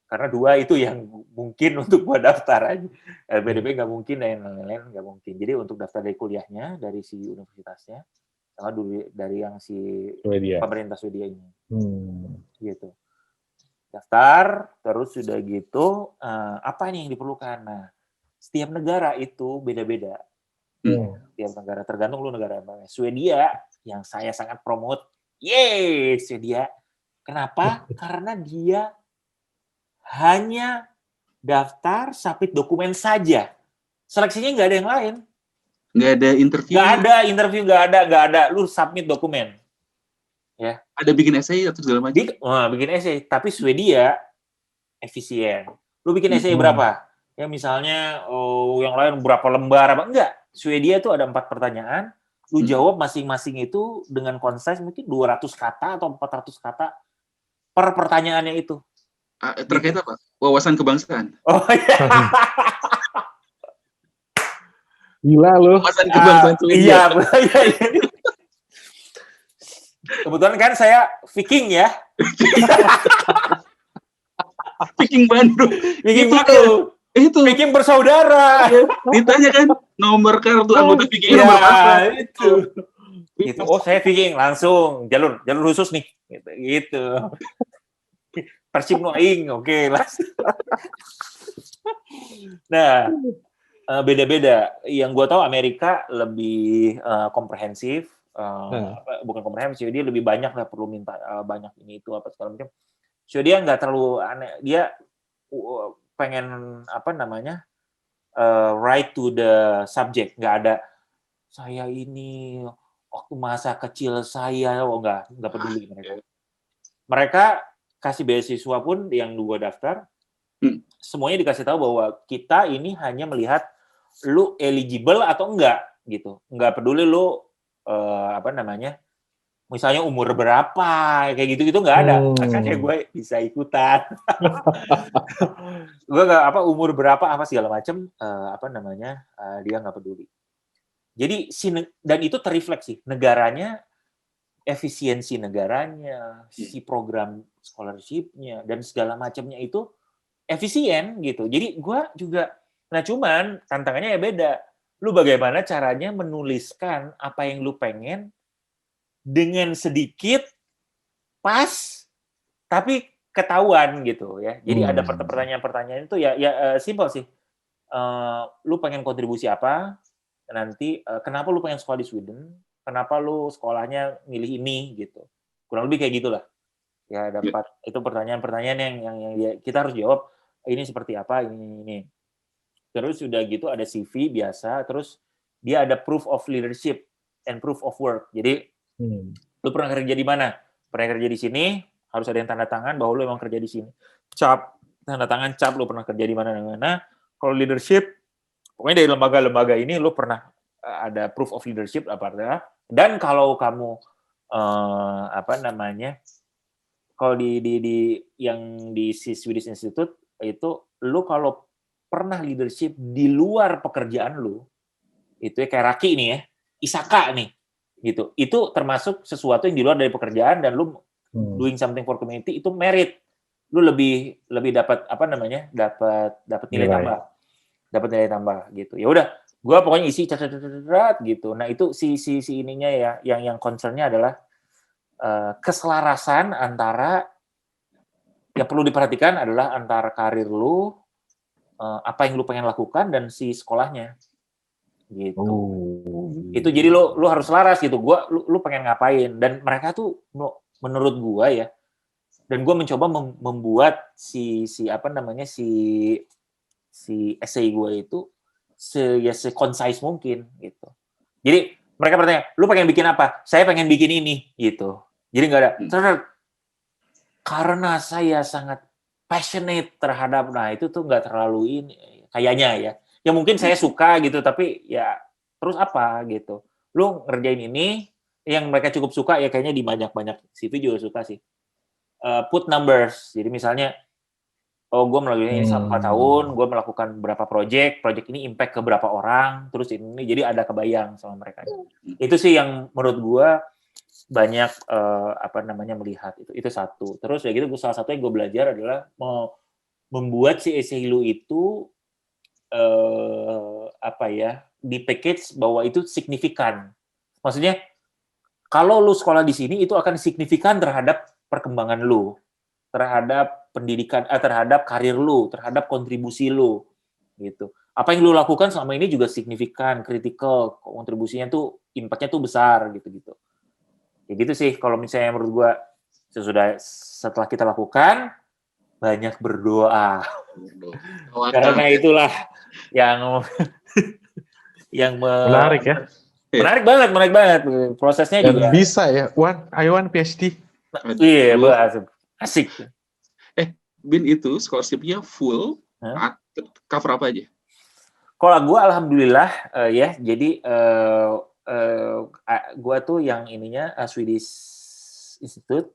Karena 2 itu yang mungkin untuk gua daftar aja. LPDP nggak mungkin, dan lain-lain nggak mungkin. Jadi untuk daftar dari kuliahnya, dari si universitasnya, sama dulu dari yang si pemerintah Swedia ini. Gitu. Daftar, terus sudah gitu, apa nih yang diperlukan? Nah, setiap negara itu beda-beda. Setiap negara, tergantung lu negara apa. Swedia, yang saya sangat promote, Swedia. Kenapa? Karena dia hanya daftar, submit dokumen saja. Seleksinya nggak ada yang lain. Nggak ada interview? Nggak ada. Lu submit dokumen. Ya. Ada bikin essay atau segala macam? Bikin essay. Tapi Swedia efisien. Lu bikin essay berapa? Ya misalnya yang lain berapa lembar apa? Enggak. Swedia itu ada 4 pertanyaan. Lu jawab masing-masing itu dengan concise mungkin 200 kata atau 400 kata per pertanyaannya itu. Terkait apa? Wawasan kebangsaan. Oh iya. Gila lu. Wawasan kebangsaan Iya. Kebetulan kan saya Viking ya. Viking Bandung. Itu. Viking bersaudara. Ditanya kan nomor kartu anggota Viking nomor berapa? Itu. Oh, saya Viking langsung jalur khusus nih. Gitu. Persib nu aing, oke lah. Nah, beda-beda. Yang gue tahu Amerika lebih komprehensif, bukan komprehensif, dia lebih banyak lah perlu minta banyak ini itu apa segala macam. So dia nggak terlalu aneh, dia pengen apa namanya right to the subject, nggak ada saya ini waktu masa kecil saya, nggak peduli mereka. Mereka kasih beasiswa pun yang gue daftar, semuanya dikasih tahu bahwa kita ini hanya melihat lu eligible atau enggak gitu, nggak peduli lu apa namanya, misalnya umur berapa kayak gitu nggak ada, makanya gue bisa ikutan. Gue nggak umur berapa apa segala macam, apa namanya dia nggak peduli. Jadi dan itu terrefleksi negaranya, efisiensi negaranya, si program scholarship-nya dan segala macamnya itu efisien gitu. Jadi gue juga, nah cuman tantangannya ya beda. Lu bagaimana caranya menuliskan apa yang lu pengen dengan sedikit pas tapi ketahuan gitu ya. Jadi ada pertanyaan-pertanyaan itu ya simpel sih. Lu pengen kontribusi apa? Nanti kenapa lu pengen sekolah di Sweden? Kenapa lu sekolahnya milih ini gitu. Kurang lebih kayak gitulah. Ya dapat itu pertanyaan-pertanyaan yang kita harus jawab, ini seperti apa, ini. Terus sudah gitu ada CV biasa, terus dia ada proof of leadership and proof of work. Jadi lu pernah kerja di mana? Pernah kerja di sini, harus ada yang tanda tangan bahwa lu emang kerja di sini. Tanda tangan cap lu pernah kerja di mana. Kalau leadership, pokoknya dari lembaga-lembaga ini lu pernah ada proof of leadership apa artinya. Dan kalau kamu apa namanya? Kalau di yang di Swedish Institute itu lu kalau pernah leadership di luar pekerjaan lu, itu ya kayak Raki nih ya, Isaka nih. gitu. Itu termasuk sesuatu yang di luar dari pekerjaan dan lu doing something for community itu merit. Lu lebih dapat apa namanya? dapat nilai tambah. Dapat nilai tambah gitu. Ya udah, gua pokoknya isi gitu. Nah, itu si ininya ya yang concern-nya adalah keselarasan antara yang perlu diperhatikan adalah antara karir lu, apa yang lu pengen lakukan dan si sekolahnya. Gitu. Itu jadi lu harus selaras gitu. Lu pengen ngapain dan mereka tuh menurut gua ya. Dan gua mencoba membuat si apa namanya si essay gua itu se-concise mungkin gitu. Jadi mereka bertanya, "Lu pengen bikin apa?" "Saya pengen bikin ini." gitu. Jadi enggak ada karena saya sangat passionate terhadap itu tuh enggak terlalu ini kayaknya ya. Ya mungkin saya suka gitu tapi ya terus apa gitu. Lu ngerjain ini yang mereka cukup suka ya kayaknya di banyak-banyak CV juga suka sih. Put numbers. Jadi misalnya gue melakukan ini selama 4 tahun, gue melakukan berapa project ini impact ke berapa orang, terus ini jadi ada kebayang sama mereka. Itu sih yang menurut gue banyak apa namanya melihat itu satu. Terus ya gitu salah satu yang gue belajar adalah membuat si essay lu itu apa ya di package bahwa itu signifikan. Maksudnya kalau lu sekolah di sini itu akan signifikan terhadap perkembangan lu, terhadap pendidikan, terhadap karir lu, terhadap kontribusi lu, gitu. Apa yang lu lakukan selama ini juga signifikan, kritikal, kontribusinya tuh, impact-nya tuh besar, gitu-gitu. Ya gitu sih, kalau misalnya menurut gua setelah kita lakukan, banyak berdoa. Karena itulah yang menarik ya. Menarik banget. Prosesnya dan juga. Bisa ya, I want PhD. Iya, asik. Bin itu scholarship-nya full, cover apa aja? Kalau gue alhamdulillah ya, jadi gue tuh yang ininya Swedish Institute,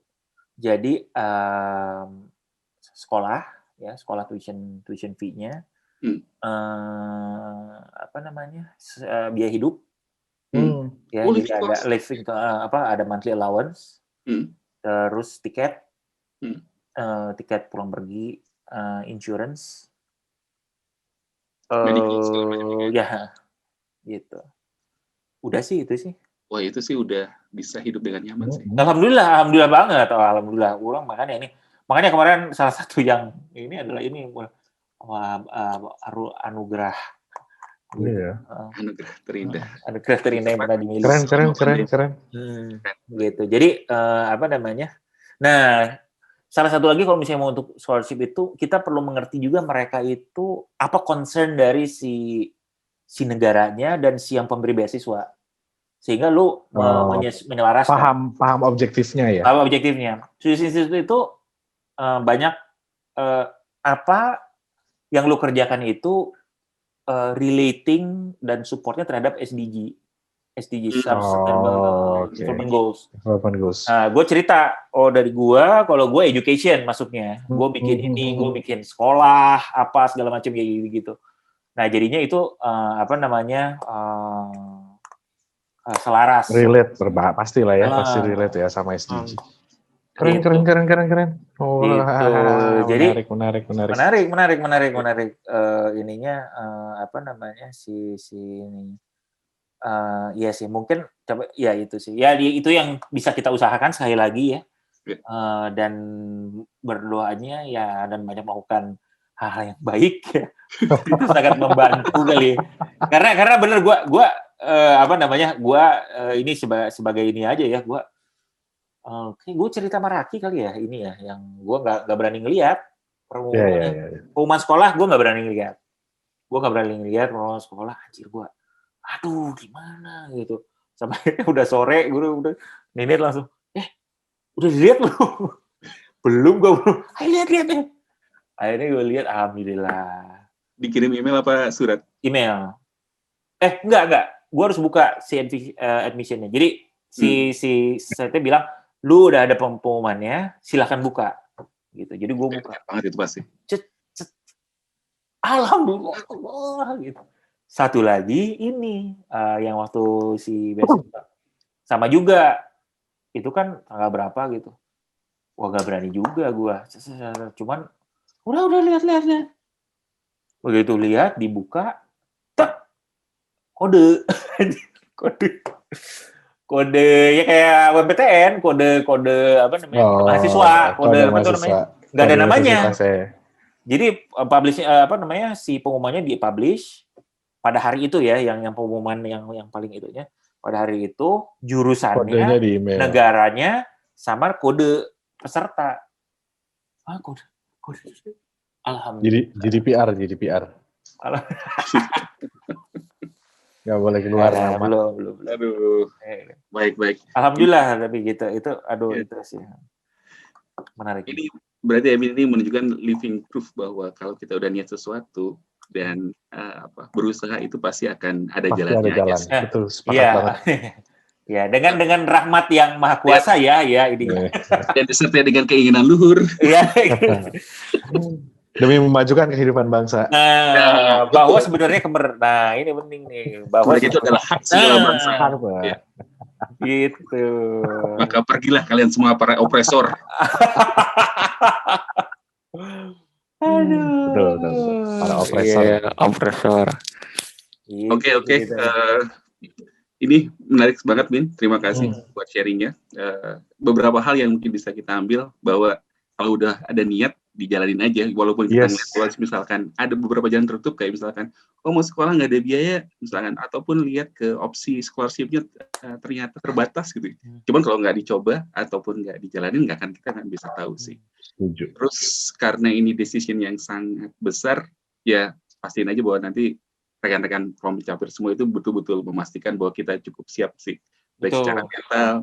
jadi sekolah tuition fee-nya, apa namanya biaya hidup, ya jadi ada living ada monthly allowance, terus tiket pulang pergi, insurance. Ya, gitu. Udah sih itu sih. Wah itu sih udah bisa hidup dengan nyaman sih. Alhamdulillah banget. Alhamdulillah. Ulang makanya kemarin salah satu yang ini adalah ini anugerah. Iya. Anugerah terindah. Anugerah terindah yang pernah dimiliki. Keren. Gitu. Jadi apa namanya? Nah, salah satu lagi kalau misalnya mau untuk scholarship itu kita perlu mengerti juga mereka itu apa concern dari si negaranya dan si yang pemberi beasiswa, sehingga lu menyelaraskan paham objektifnya ya. Paham objektifnya. Swedish Institute itu banyak apa yang lu kerjakan itu relating dan supportnya terhadap SDG Sustainable Development Goals. Gue cerita, dari gue, kalau gue education masuknya, gue bikin ini, gue bikin sekolah, apa segala macam kayak gitu. Nah jadinya itu apa namanya selaras. Relate, pastilah ya, pasti relate ya sama SDG. Keren. Oh, gitu. Jadi menarik. Ininya apa namanya si ini. Iya sih, mungkin coba ya itu sih. Ya itu yang bisa kita usahakan sekali lagi ya. Dan berdoanya ya dan banyak melakukan hal yang baik ya. Itu sangat membantu kali. Karena bener gue apa namanya? Gue ini sebagai ini aja ya, gue cerita sama Raki kali ya ini ya yang gue nggak berani ngelihat pengumuman sekolah, gue nggak berani ngelihat. Pengumuman sekolah, anjir gue. Aduh gimana gitu sampai udah sore gue udah Nenek langsung udah dilihat belum gue lihat akhirnya gue lihat alhamdulillah. Dikirim email apa surat? Email. Enggak gue harus buka si admissionnya, jadi si saya bilang lu udah ada pengumumannya silahkan buka gitu, jadi gue buka banget itu pasti alhamdulillah gitu. Satu lagi ini yang waktu si beasiswa Sama juga, itu kan tanggal berapa gitu. Wah, nggak berani juga gue. Cuman, udah lihat. Begitu lihat, dibuka, tak, kode. Kode ya kayak WPTN, kode apa namanya? Mahasiswa, kode apa tuh namanya? Nggak ada namanya. Jadi si pengumumannya di-publish pada hari itu ya, yang pengumuman yang paling itunya. Pada hari itu jurusannya, negaranya, sama kode peserta. Kode. Alhamdulillah. GDPR. Nggak boleh keluar nama. Belum. Aduh. Baik. Alhamdulillah, tapi gitu. Itu itu sih. Menarik. Ini berarti ini menunjukkan living proof bahwa kalau kita udah niat sesuatu dan berusaha itu pasti akan ada jalannya. Ada jalan. Betul, sepakat banget. Ya, dengan rahmat yang maha kuasa ya ini. Dan disertai dengan keinginan luhur. Iya. Demi memajukan kehidupan bangsa. Nah, bahwa sebenarnya ini penting nih, bahwa itu adalah hak segala bangsa. Ya. Gitu. Maka pergilah kalian semua para opresor. Aduh. Betul. Para opresor. Opresor. Oke. Ini menarik banget, Bin. Terima kasih buat sharingnya. Beberapa hal yang mungkin bisa kita ambil bahwa kalau udah ada niat, dijalanin aja. Walaupun kita ngeliat misalkan ada beberapa jalan tertutup, kayak misalkan, mau sekolah nggak ada biaya, misalkan, ataupun lihat ke opsi scholarship-nya ternyata terbatas gitu. Cuman kalau nggak dicoba, ataupun nggak dijalanin, kita nggak bisa tahu sih. Setuju. Terus karena ini decision yang sangat besar, ya pastiin aja bahwa nanti rekan-rekan kelompok capir semua itu betul-betul memastikan bahwa kita cukup siap sih, baik secara mental,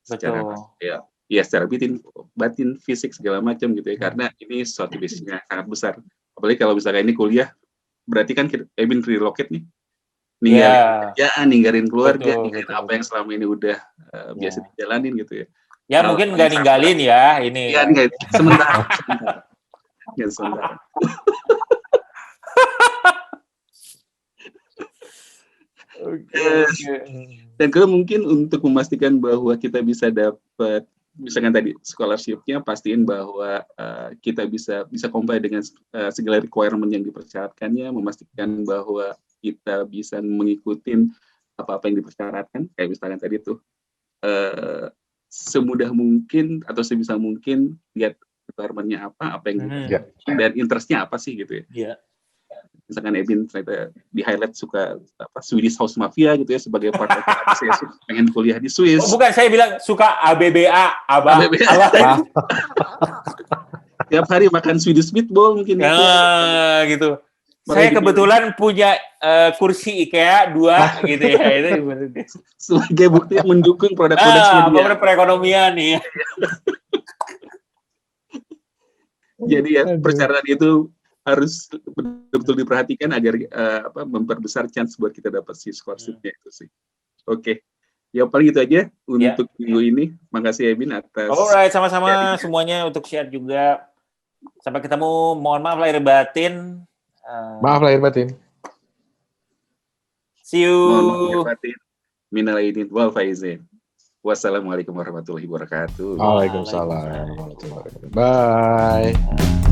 secara secara batin, fisik segala macam gitu ya, karena ini suatu bisnisnya sangat besar. Apalagi kalau misalkan ini kuliah, berarti kan Ebin relocate nih, ninggalin kerjaan, ninggalin keluarga, ninggalin apa yang selama ini udah biasa dijalanin gitu ya. Ya mungkin nggak ninggalin ya ini. Iya, sementara. Dan kalau mungkin untuk memastikan bahwa kita bisa dapat, misalkan tadi scholarship-nya, pastiin bahwa kita bisa comply dengan segala requirement yang dipersyaratkannya, memastikan bahwa kita bisa mengikuti apa-apa yang dipersyaratkan, kayak misalkan tadi tuh semudah mungkin atau sebisa mungkin lihat requirement-nya apa yang dan interest-nya apa sih gitu ya. Iya. Misalkan Ebin ternyata di highlight suka Swedish House Mafia gitu ya, sebagai part of apresiasi pengen kuliah di Swiss. Bukan, saya bilang suka ABBA. Tiap hari makan Swedish meatball mungkin. Gitu. Saya kebetulan punya kursi IKEA 2 gitu ya. Itu sebagai bukti yang mendukung produk-produk Swedia. Perekonomian nih. Jadi ya persyaratan itu harus betul-betul diperhatikan agar memperbesar chance buat kita dapat si scholarship-nya itu sih. Oke. Ya paling itu aja untuk minggu ini. Makasih Ebin atas. Alright, sama-sama semuanya untuk share juga. Sampai ketemu. Mohon maaf lahir batin. Maaf lahir batin. See you. Mohon maaf lahir batin. Minal aidin wal faizin. Wassalamualaikum warahmatullahi wabarakatuh. Waalaikumsalam warahmatullahi wabarakatuh. Bye.